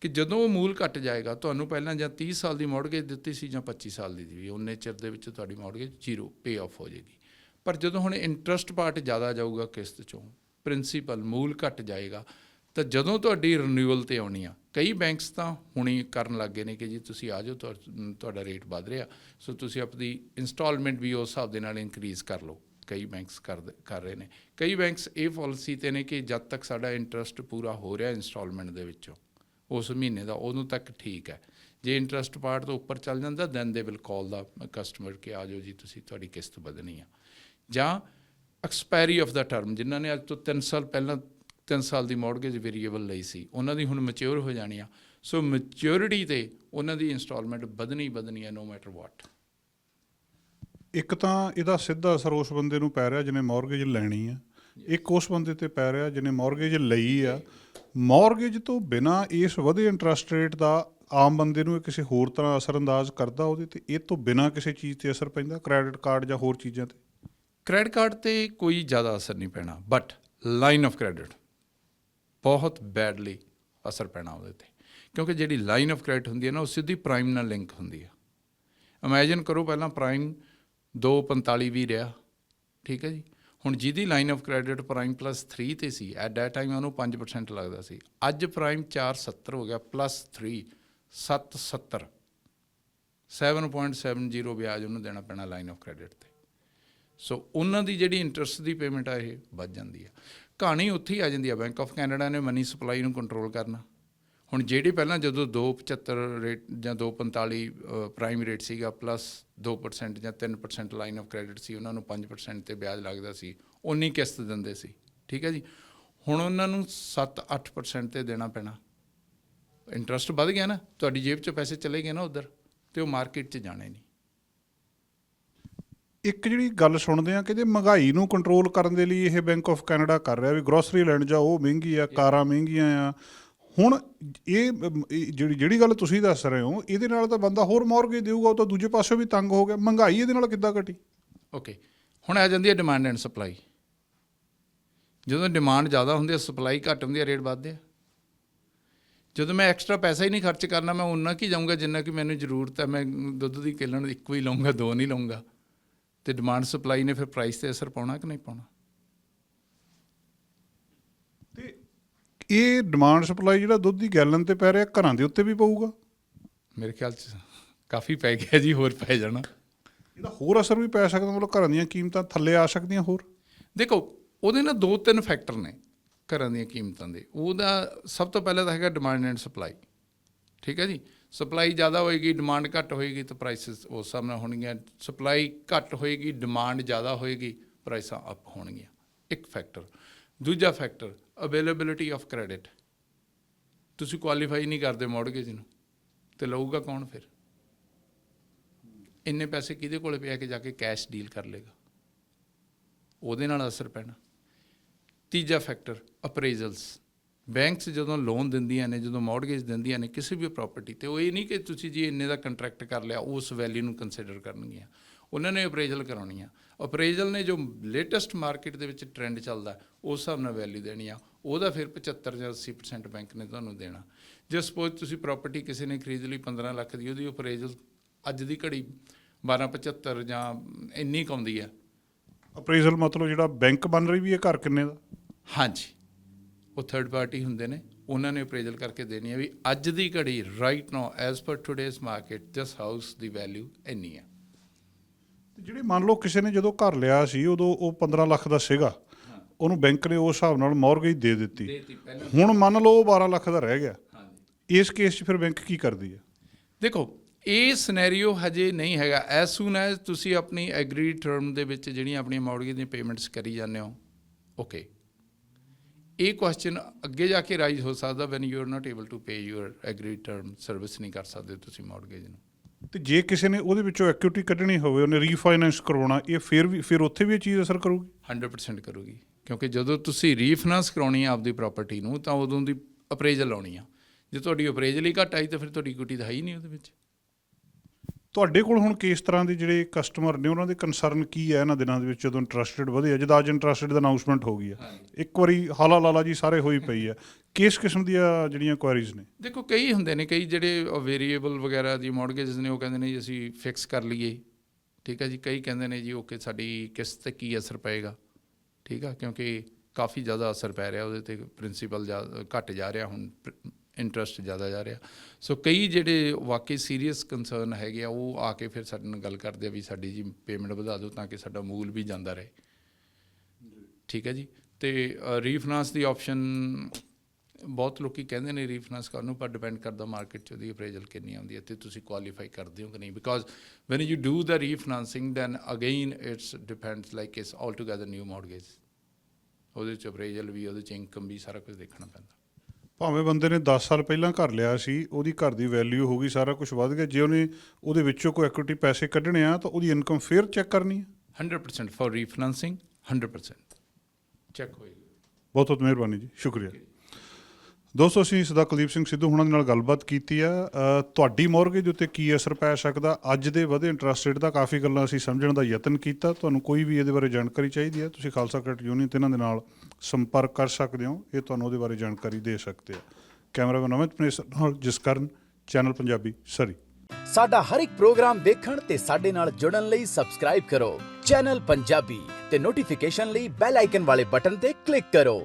ਕਿ ਜਦੋਂ ਉਹ ਮੂਲ ਘੱਟ ਜਾਏਗਾ, ਤੁਹਾਨੂੰ ਪਹਿਲਾਂ ਜਾਂ 30 ਸਾਲ ਦੀ ਮੌਰਗੇਜ ਦਿੱਤੀ ਸੀ ਜਾਂ 25 ਸਾਲ ਦੀ ਵੀ, ਉਨੇ ਚਿਰ ਦੇ ਵਿੱਚ ਤੁਹਾਡੀ ਮੌਰਗੇਜ ਜ਼ੀਰੋ ਪੇ ਆਫ ਹੋ ਜਾਏਗੀ। ਪਰ ਜਦੋਂ ਹੁਣ ਇੰਟਰਸਟ ਪਾਰਟ ਜ਼ਿਆਦਾ ਜਾਊਗਾ ਕਿਸ਼ਤ 'ਚੋਂ, ਪ੍ਰਿੰਸੀਪਲ ਮੂਲ ਘੱਟ ਜਾਏਗਾ, ਤਾਂ ਜਦੋਂ ਤੁਹਾਡੀ ਰਿਨਿਊਅਲ 'ਤੇ ਆਉਣੀ ਆ, ਕਈ ਬੈਂਕਸ ਤਾਂ ਹੁਣੀ ਕਰਨ ਲੱਗ ਗਏ ਨੇ ਕਿ ਜੀ ਤੁਸੀਂ ਆ ਜਾਓ, ਤੁਹਾਡਾ ਰੇਟ ਵੱਧ ਰਿਹਾ, ਸੋ ਤੁਸੀਂ ਆਪਣੀ ਇੰਸਟਾਲਮੈਂਟ ਵੀ ਉਸ ਹਿਸਾਬ ਦੇ ਨਾਲ ਇਨਕਰੀਜ਼ ਕਰ ਲਓ। ਕਈ ਬੈਂਕਸ ਕਰ ਰਹੇ ਨੇ। ਕਈ ਬੈਂਕਸ ਇਹ ਪਾਲਿਸੀ 'ਤੇ ਨੇ ਕਿ ਜਦ ਤੱਕ ਸਾਡਾ ਇੰਟਰਸਟ ਪੂਰਾ ਹੋ ਰਿਹਾ ਇੰਸਟਾਲਮੈਂਟ ਦੇ ਵਿੱਚੋਂ ਉਸ ਮਹੀਨੇ ਦਾ, ਉਦੋਂ ਤੱਕ ਠੀਕ ਹੈ। ਜੇ ਇੰਟਰਸਟ ਪਾਰਟ ਤੋਂ ਉੱਪਰ ਚੱਲ ਜਾਂਦਾ then they will call the customer ਕਿ ਆ ਜਾਓ ਜੀ ਤੁਸੀਂ, ਤੁਹਾਡੀ ਕਿਸ਼ਤ ਵਧਣੀ ਆ। ਜਾਂ ਐਕਸਪਾਇਰੀ ਆਫ ਦਾ ਟਰਮ, ਜਿਨ੍ਹਾਂ ਨੇ ਅੱਜ ਤੋਂ 3 ਸਾਲ ਪਹਿਲਾਂ 3 ਸਾਲ ਦੀ ਮੌਰਗੇਜ ਵੇਰੀਏਬਲ ਲਈ ਸੀ, ਉਹਨਾਂ ਦੀ ਹੁਣ ਮੈਚਿਓਰ ਹੋ ਜਾਣੀ ਆ। ਸੋ ਮੈਚਿਓਰਿਟੀ 'ਤੇ ਉਹਨਾਂ ਦੀ ਇੰਸਟਾਲਮੈਂਟ ਵਧਣੀ ਹੈ ਨੋ ਮੈਟਰ ਵਾਟ। ਇੱਕ ਤਾਂ ਇਹਦਾ ਸਿੱਧਾ ਅਸਰ ਉਸ ਬੰਦੇ ਨੂੰ ਪੈ ਰਿਹਾ ਜਿਹਨੇ ਮੌਰਗੇਜ ਲੈਣੀ ਆ, ਇੱਕ ਉਸ ਬੰਦੇ 'ਤੇ ਪੈ ਰਿਹਾ ਜਿਹਨੇ ਮੌਰਗੇਜ ਲਈ ਆ। ਮੌਰਗੇਜ ਤੋਂ ਬਿਨਾਂ ਇਸ ਵਧੇ ਇੰਟਰਸਟ ਰੇਟ ਦਾ ਆਮ ਬੰਦੇ ਨੂੰ ਕਿਸੇ ਹੋਰ ਤਰ੍ਹਾਂ ਅਸਰ ਅੰਦਾਜ਼ ਕਰਦਾ ਉਹਦੇ 'ਤੇ? ਇਹ ਤੋਂ ਬਿਨਾਂ ਕਿਸੇ ਚੀਜ਼ 'ਤੇ ਅਸਰ ਪੈਂਦਾ, ਕ੍ਰੈਡਿਟ ਕਾਰਡ ਜਾਂ ਹੋਰ ਚੀਜ਼ਾਂ 'ਤੇ? ਕ੍ਰੈਡਿਟ ਕਾਰਡ 'ਤੇ ਕੋਈ ਜ਼ਿਆਦਾ ਅਸਰ ਨਹੀਂ ਪੈਣਾ, ਬਟ ਲਾਈਨ ਆਫ ਕ੍ਰੈਡਿਟ ਬਹੁਤ ਬੈਡਲੀ ਅਸਰ ਪੈਣਾ ਉਹਦੇ 'ਤੇ, ਕਿਉਂਕਿ ਜਿਹੜੀ ਲਾਈਨ ਆਫ ਕ੍ਰੈਡਿਟ ਹੁੰਦੀ ਹੈ ਨਾ, ਉਹ ਸਿੱਧੀ ਪ੍ਰਾਈਮ ਨਾਲ ਲਿੰਕ ਹੁੰਦੀ ਹੈ। ਇਮੈਜਿਨ ਕਰੋ ਪਹਿਲਾਂ ਪ੍ਰਾਈਮ 2.45 ਵੀ ਰਿਹਾ। ਠੀਕ ਹੈ ਜੀ। ਹੁਣ ਜਿਹਦੀ ਲਾਈਨ ਆਫ ਕ੍ਰੈਡਿਟ ਪ੍ਰਾਈਮ +3 'ਤੇ ਸੀ, ਐਟ ਦੈਟ ਟਾਈਮ ਉਹਨੂੰ 5% ਲੱਗਦਾ ਸੀ। ਅੱਜ ਪ੍ਰਾਈਮ 4.70 ਹੋ ਗਿਆ, +3 7.70, 7.70 ਵਿਆਜ ਉਹਨੂੰ ਦੇਣਾ ਪੈਣਾ ਲਾਈਨ ਆਫ ਕ੍ਰੈਡਿਟ 'ਤੇ। ਸੋ ਉਹਨਾਂ ਦੀ ਜਿਹੜੀ ਇੰਟਰਸਟ ਦੀ ਪੇਮੈਂਟ ਆ ਇਹ ਵੱਧ ਜਾਂਦੀ ਆ। ਕਹਾਣੀ ਉੱਥੇ ਹੀ ਆ ਜਾਂਦੀ ਆ। ਬੈਂਕ ਆਫ ਕੈਨੇਡਾ ਨੇ ਮਨੀ ਸਪਲਾਈ ਨੂੰ ਕੰਟਰੋਲ ਕਰਨਾ। ਹੁਣ ਜਿਹੜੀ ਪਹਿਲਾਂ ਜਦੋਂ 2.75 ਰੇਟ ਜਾਂ 2.45 ਪ੍ਰਾਈਮ ਰੇਟ ਸੀਗਾ, +2% ਜਾਂ 3% ਲਾਈਨ ਆਫ ਕ੍ਰੈਡਿਟ ਸੀ, ਉਹਨਾਂ ਨੂੰ 5% 'ਤੇ ਵਿਆਜ ਲੱਗਦਾ ਸੀ, ਉਨੀ ਕਿਸ਼ਤ ਦਿੰਦੇ ਸੀ। ਠੀਕ ਹੈ ਜੀ। ਹੁਣ ਉਹਨਾਂ ਨੂੰ 7-8% 'ਤੇ ਦੇਣਾ ਪੈਣਾ। ਇੰਟਰਸਟ ਵੱਧ ਗਿਆ ਨਾ, ਤੁਹਾਡੀ ਜੇਬ 'ਚ ਪੈਸੇ ਚਲੇ ਗਏ ਨਾ ਉੱਧਰ, ਅਤੇ ਉਹ ਮਾਰਕੀਟ 'ਚ ਜਾਣੇ ਨਹੀਂ। ਇੱਕ ਜਿਹੜੀ ਗੱਲ ਸੁਣਦੇ ਆ ਕਿ ਜੇ ਮਹਿੰਗਾਈ ਨੂੰ ਕੰਟਰੋਲ ਕਰਨ ਦੇ ਲਈ ਇਹ ਬੈਂਕ ਆਫ ਕੈਨੇਡਾ ਕਰ ਰਿਹਾ ਵੀ ਗਰੋਸਰੀ ਲੈਣ ਜਾਓ ਉਹ ਮਹਿੰਗੀ ਆ, ਕਾਰਾਂ ਮਹਿੰਗੀਆਂ ਆ। ਹੁਣ ਇਹ ਜਿਹੜੀ ਗੱਲ ਤੁਸੀਂ ਦੱਸ ਰਹੇ ਹੋ, ਇਹਦੇ ਨਾਲ ਤਾਂ ਬੰਦਾ ਹੋਰ ਮੌਰਗੇਜ ਦੇਊਗਾ, ਉਹ ਤਾਂ ਦੂਜੇ ਪਾਸਿਓਂ ਵੀ ਤੰਗ ਹੋ ਗਿਆ। ਮਹਿੰਗਾਈ ਇਹਦੇ ਨਾਲ ਕਿੱਦਾਂ ਘਟੀ? ਓਕੇ, ਹੁਣ ਆ ਜਾਂਦੀ ਹੈ ਡਿਮਾਂਡ ਐਂਡ ਸਪਲਾਈ। ਜਦੋਂ ਡਿਮਾਂਡ ਜ਼ਿਆਦਾ ਹੁੰਦੀ ਹੈ, ਸਪਲਾਈ ਘੱਟ ਹੁੰਦੀ ਹੈ, ਰੇਟ ਵੱਧਦੇ ਆ। ਜਦੋਂ ਮੈਂ ਐਕਸਟਰਾ ਪੈਸਾ ਹੀ ਨਹੀਂ ਖਰਚ ਕਰਨਾ, ਮੈਂ ਉਨਾ ਕੀ ਜਾਊਂਗਾ ਜਿੰਨਾ ਕਿ ਮੈਨੂੰ ਜ਼ਰੂਰਤ ਹੈ। ਮੈਂ ਦੁੱਧ ਦੀ ਕਿੱਲਣ ਇੱਕੋ ਹੀ ਲਊਂਗਾ, 2 ਨਹੀਂ ਲਊਂਗਾ। ਅਤੇ ਡਿਮਾਂਡ ਸਪਲਾਈ ਨੇ ਫਿਰ ਪ੍ਰਾਈਸ 'ਤੇ ਅਸਰ ਪਾਉਣਾ ਕਿ ਨਹੀਂ ਪਾਉਣਾ? ਅਤੇ ਇਹ ਡਿਮਾਂਡ ਸਪਲਾਈ ਜਿਹੜਾ ਦੁੱਧ ਦੀ ਗੈਲਨ 'ਤੇ ਪੈ ਰਿਹਾ, ਘਰਾਂ ਦੇ ਉੱਤੇ ਵੀ ਪਊਗਾ? ਮੇਰੇ ਖਿਆਲ 'ਚ ਕਾਫੀ ਪੈ ਗਿਆ ਜੀ, ਹੋਰ ਪੈ ਜਾਣਾ। ਇਹਦਾ ਹੋਰ ਅਸਰ ਵੀ ਪੈ ਸਕਦਾ, ਮਤਲਬ ਘਰਾਂ ਦੀਆਂ ਕੀਮਤਾਂ ਥੱਲੇ ਆ ਸਕਦੀਆਂ ਹੋਰ? ਦੇਖੋ ਉਹਦੇ ਨਾਲ 2-3 ਫੈਕਟਰ ਨੇ ਘਰਾਂ ਦੀਆਂ ਕੀਮਤਾਂ ਦੇ। ਉਹਦਾ ਸਭ ਤੋਂ ਪਹਿਲਾਂ ਤਾਂ ਹੈਗਾ ਡਿਮਾਂਡ ਐਂਡ ਸਪਲਾਈ। ਠੀਕ ਹੈ ਜੀ। ਸਪਲਾਈ ਜ਼ਿਆਦਾ ਹੋਏਗੀ, ਡਿਮਾਂਡ ਘੱਟ ਹੋਏਗੀ ਤਾਂ ਪ੍ਰਾਈਸਿਸ ਉਸ ਹਿਸਾਬ ਨਾਲ ਹੋਣਗੀਆਂ। ਸਪਲਾਈ ਘੱਟ ਹੋਏਗੀ, ਡਿਮਾਂਡ ਜ਼ਿਆਦਾ ਹੋਏਗੀ, ਪ੍ਰਾਈਸਾਂ ਅਪ ਹੋਣਗੀਆਂ। ਇੱਕ ਫੈਕਟਰ। ਦੂਜਾ ਫੈਕਟਰ ਅਵੇਲੇਬਿਲਿਟੀ ਆਫ ਕ੍ਰੈਡਿਟ। ਤੁਸੀਂ ਕੁਆਲੀਫਾਈ ਨਹੀਂ ਕਰਦੇ ਮੌਰਗੇਜ ਨੂੰ ਤੇ ਲਊਗਾ ਕੌਣ ਫਿਰ? ਇੰਨੇ ਪੈਸੇ ਕਿਹਦੇ ਕੋਲ ਪਿਆ ਕਿ ਜਾ ਕੇ ਕੈਸ਼ ਡੀਲ ਕਰ ਲੇਗਾ? ਉਹਦੇ ਨਾਲ ਅਸਰ ਪੈਣਾ। ਤੀਜਾ ਫੈਕਟਰ ਅਪਰੇਜ਼ਲਸ। ਬੈਂਕਸ ਜਦੋਂ ਲੋਨ ਦਿੰਦੀਆਂ ਨੇ, ਜਦੋਂ ਮੌਰਗੇਜ ਦਿੰਦੀਆਂ ਨੇ ਕਿਸੇ ਵੀ ਪ੍ਰਾਪਰਟੀ ਤੇ, ਉਹ ਇਹ ਨਹੀਂ ਕਿ ਤੁਸੀਂ ਜੀ ਇੰਨੇ ਦਾ ਕੰਟਰੈਕਟ ਕਰ ਲਿਆ ਉਸ ਵੈਲਿਊ ਨੂੰ ਕੰਸੀਡਰ ਕਰਨਗੀਆਂ। ਉਹਨਾਂ ਨੇ ਅਪਰੇਜ਼ਲ ਕਰਾਉਣੀ ਆ। ਅਪਰੇਜ਼ਲ ਨੇ ਜੋ ਲੇਟੈਸਟ ਮਾਰਕੀਟ ਦੇ ਵਿੱਚ ਟ੍ਰੈਂਡ ਚੱਲਦਾ ਉਸ ਹਿਸਾਬ ਨਾਲ ਵੈਲਿਊ ਦੇਣੀ ਆ। ਉਹਦਾ ਫਿਰ 75 ਜਾਂ 80% ਬੈਂਕ ਨੇ ਤੁਹਾਨੂੰ ਦੇਣਾ। ਜੇ ਸਪੋਜ਼ ਤੁਸੀਂ ਪ੍ਰਾਪਰਟੀ ਕਿਸੇ ਨੇ ਖਰੀਦ ਲਈ 15 ਲੱਖ ਦੀ, ਉਹਦੀ ਅਪਰੇਜ਼ਲ ਅੱਜ ਦੀ ਘੜੀ 1275 ਜਾਂ ਇੰਨੀ ਕੁ ਆਉਂਦੀ ਆ। ਅਪਰੇਜ਼ਲ ਮਤਲਬ ਜਿਹੜਾ ਬੈਂਕ ਬਣ ਰਹੀ ਵੀ ਹੈ ਘਰ ਕਿੰਨੇ ਦਾ? ਹਾਂਜੀ, ਉਹ ਥਰਡ ਪਾਰਟੀ ਹੁੰਦੇ ਨੇ, ਉਹਨਾਂ ਨੇ ਅਪਰੇਜ਼ਲ ਕਰਕੇ ਦੇਣੀ ਹੈ ਵੀ ਅੱਜ ਦੀ ਘੜੀ right now as per today's market this house ਦੀ ਵੈਲਿਊ ਇੰਨੀ ਹੈ। ਜਿਹੜੇ ਮੰਨ ਲਓ ਕਿਸੇ ਨੇ ਜਦੋਂ ਘਰ ਲਿਆ ਸੀ ਉਦੋਂ ਉਹ 15 ਲੱਖ ਦਾ ਸੀਗਾ, ਉਹਨੂੰ ਬੈਂਕ ਨੇ ਉਸ ਹਿਸਾਬ ਨਾਲ ਮੌਰਗੇਜ ਦੇ ਦਿੱਤੀ। ਹੁਣ ਮੰਨ ਲਓ ਉਹ 12 ਲੱਖ ਦਾ ਰਹਿ ਗਿਆ, ਇਸ ਕੇਸ 'ਚ ਫਿਰ ਬੈਂਕ ਕੀ ਕਰਦੀ ਹੈ? ਦੇਖੋ, ਇਹ ਸਿਨੈਰੀਓ ਹਜੇ ਨਹੀਂ ਹੈਗਾ। ਐਜ਼ ਸੂਨ ਐਜ਼ ਤੁਸੀਂ ਆਪਣੀ ਐਗਰੀਡ ਟਰਮ ਦੇ ਵਿੱਚ ਜਿਹੜੀਆਂ ਆਪਣੀਆਂ ਮੌਰਗੇਜ ਦੀਆਂ ਪੇਮੈਂਟਸ ਕਰੀ ਜਾਂਦੇ ਹੋ, ਓਕੇ, ਇਹ ਕੁਐਸਚਨ ਅੱਗੇ ਜਾ ਕੇ ਰਾਈਜ਼ ਹੋ ਸਕਦਾ when you are not able to pay your agreed term. Service ਨਹੀਂ ਕਰ ਸਕਦੇ ਤੁਸੀਂ ਮੌਰਗੇਜ ਨੂੰ। ਤੇ ਜੇ ਕਿਸੇ ਨੇ ਉਹਦੇ ਵਿੱਚੋਂ ਇਕੁਇਟੀ ਕੱਢਣੀ ਹੋਵੇ, ਉਹਨੇ ਰੀਫਾਈਨੈਂਸ ਕਰਵਾਉਣਾ, ਇਹ ਫਿਰ ਉੱਥੇ ਵੀ ਇਹ ਚੀਜ਼ ਅਸਰ ਕਰੂਗੀ? 100% ਕਰੂਗੀ, ਕਿਉਂਕਿ ਜਦੋਂ ਤੁਸੀਂ ਰੀਫਾਈਨਾਂਸ ਕਰਾਉਣੀ ਆ ਆਪਦੀ ਪ੍ਰਾਪਰਟੀ ਨੂੰ ਤਾਂ ਉਦੋਂ ਦੀ ਅਪਰੇਜ਼ਲ ਆਉਣੀ ਆ। ਜੇ ਤੁਹਾਡੀ ਅਪਰੇਜ਼ਲ ਹੀ ਘੱਟ ਆਈ ਤਾਂ ਫਿਰ ਤੁਹਾਡੀ ਇਕੁਇਟੀ ਤਾਂ ਹੈ ਹੀ ਨਹੀਂ ਉਹਦੇ ਵਿੱਚ। ਤੁਹਾਡੇ ਕੋਲ ਹੁਣ ਕਿਸ ਤਰ੍ਹਾਂ ਦੇ ਜਿਹੜੇ ਕਸਟਮਰ ਨੇ ਉਹਨਾਂ ਦੇ ਕੰਸਰਨ ਕੀ ਹੈ ਇਹਨਾਂ ਦਿਨਾਂ ਦੇ ਵਿੱਚ ਜਦੋਂ ਇੰਟਰਸਟਡ ਵਧੇ? ਜਿੱਦਾਂ ਅੱਜ ਇੰਟਰਸਟਡ ਦਾ ਅਨਾਊਂਸਮੈਂਟ ਹੋ ਗਈ ਹੈ, ਇੱਕ ਵਾਰੀ ਹਾਲਾ ਲਾਲਾ ਜੀ ਸਾਰੇ ਹੋਈ ਪਈ ਹੈ। ਕਿਸ ਕਿਸਮ ਦੀਆਂ ਜਿਹੜੀਆਂ ਕੁਐਰੀਜ਼ ਨੇ? ਦੇਖੋ, ਕਈ ਹੁੰਦੇ ਨੇ, ਕਈ ਜਿਹੜੇ ਵੇਰੀਏਬਲ ਵਗੈਰਾ ਦੀ ਮੌਰਗੇਜ ਨੇ, ਉਹ ਕਹਿੰਦੇ ਨੇ ਜੀ ਅਸੀਂ ਫਿਕਸ ਕਰ ਲਈਏ, ਠੀਕ ਹੈ ਜੀ। ਕਈ ਕਹਿੰਦੇ ਨੇ ਜੀ ਓਕੇ ਸਾਡੀ ਕਿਸ਼ਤ 'ਤੇ ਕੀ ਅਸਰ ਪਏਗਾ, ਠੀਕ ਆ, ਕਿਉਂਕਿ ਕਾਫੀ ਜ਼ਿਆਦਾ ਅਸਰ ਪੈ ਰਿਹਾ ਉਹਦੇ 'ਤੇ, ਪ੍ਰਿੰਸੀਪਲ ਘੱਟ ਜਾ ਰਿਹਾ, ਹੁਣ ਇੰਟਰਸਟ ਜ਼ਿਆਦਾ ਜਾ ਰਿਹਾ। ਸੋ ਕਈ ਜਿਹੜੇ ਵਾਕਈ ਸੀਰੀਅਸ ਕੰਸਰਨ ਹੈਗੇ ਆ ਉਹ ਆ ਕੇ ਫਿਰ ਸਾਡੇ ਨਾਲ ਗੱਲ ਕਰਦੇ ਆ ਵੀ ਸਾਡੀ ਜੀ ਪੇਮੈਂਟ ਵਧਾ ਦਿਓ ਤਾਂ ਕਿ ਸਾਡਾ ਮੂਲ ਵੀ ਜਾਂਦਾ ਰਹੇ, ਠੀਕ ਹੈ ਜੀ। ਅਤੇ ਰੀਫਾਈਨਾਂਸ ਦੀ ਆਪਸ਼ਨ ਬਹੁਤ ਲੋਕੀ ਕਹਿੰਦੇ ਨੇ ਰੀਫਾਈਨਾਂਸ ਕਰਨ ਨੂੰ, ਪਰ ਡਿਪੈਂਡ ਕਰਦਾ ਮਾਰਕੀਟ 'ਚ ਉਹਦੀ ਅਪਰੇਜ਼ਲ ਕਿੰਨੀ ਆਉਂਦੀ ਹੈ ਅਤੇ ਤੁਸੀਂ ਕੁਆਲੀਫਾਈ ਕਰਦੇ ਹੋ ਕਿ ਨਹੀਂ। Because when you do the refinancing then again it's depends like it's all together new mortgage. ਉਹਦੇ 'ਚ ਅਪਰੇਜ਼ਲ ਵੀ, ਉਹਦੇ 'ਚ ਇਨਕਮ ਵੀ, ਸਾਰਾ ਕੁਝ ਦੇਖਣਾ ਪੈਂਦਾ। ਭਾਵੇਂ ਬੰਦੇ ਨੇ 10 ਸਾਲ ਪਹਿਲਾਂ ਘਰ ਲਿਆ ਸੀ, ਉਹਦੀ ਘਰ ਦੀ ਵੈਲਿਊ ਹੋ ਗਈ, ਸਾਰਾ ਕੁਝ ਵੱਧ ਗਿਆ, ਜੇ ਉਹਨੇ ਉਹਦੇ ਵਿੱਚੋਂ ਕੋਈ ਇਕੁਇਟੀ ਪੈਸੇ ਕੱਢਣੇ ਆ ਤਾਂ ਉਹਦੀ ਇਨਕਮ ਫਿਰ ਚੈੱਕ ਕਰਨੀ ਹੈ? 100% ਫॉर ਰੀਫਾਈਨਾਂਸਿੰਗ 100% ਚੈੱਕ ਹੋਏਗੀ। ਬਹੁਤ ਬਹੁਤ ਮਿਹਰਬਾਨੀ ਜੀ, ਸ਼ੁਕਰੀਆ। ਦੋਸਤੋ, ਅਸੀਂ ਸਰਦਾਰ ਕੁਲਦੀਪ ਸਿੰਘ ਸਿੱਧੂ ਹੁਣਾਂ ਦੇ ਨਾਲ ਗੱਲਬਾਤ ਕੀਤੀ ਆ। ਤੁਹਾਡੀ ਮੌਰਗੇਜ ਦੇ ਉੱਤੇ ਕੀ ਅਸਰ ਪੈ ਸਕਦਾ, ਅੱਜ ਦੇ ਵਧੇ ਇੰਟਰਸਟ ਰੇਟ ਦਾ ਕਾਫੀ ਗੱਲਾਂ ਅਸੀਂ ਸਮਝਣ ਦਾ ਯਤਨ ਕੀਤਾ। ਤੁਹਾਨੂੰ ਕੋਈ ਵੀ ਇਹਦੇ ਬਾਰੇ ਜਾਣਕਾਰੀ ਚਾਹੀਦੀ ਹੈ, ਤੁਸੀਂ ਖਾਲਸਾ ਕ੍ਰੈਡਿਟ ਯੂਨੀਅਨ ਤੇ ਇਹਨਾਂ ਦੇ ਨਾਲ ਸੰਪਰਕ ਕਰ ਸਕਦੇ ਹੋ, ਇਹ ਤੁਹਾਨੂੰ ਉਹਦੇ ਬਾਰੇ ਜਾਣਕਾਰੀ ਦੇ ਸਕਦੇ ਆ। ਕੈਮਰਾਮੈਨ ਅਮਿਤ ਪਨੇਸਰ ਨਾਲ ਜਸਕਰਨ, ਚੈਨਲ ਪੰਜਾਬੀ, ਸਰੀ। ਸਾਡਾ ਹਰ ਇੱਕ ਪ੍ਰੋਗਰਾਮ ਦੇਖਣ ਤੇ ਸਾਡੇ ਨਾਲ ਜੁੜਨ ਲਈ ਸਬਸਕ੍ਰਾਈਬ ਕਰੋ ਚੈਨਲ ਪੰਜਾਬੀ ਤੇ ਨੋਟੀਫਿਕੇਸ਼ਨ ਲਈ ਬੈਲ ਆਈਕਨ ਵਾਲੇ ਬਟਨ ਤੇ ਕਲਿੱਕ ਕਰੋ।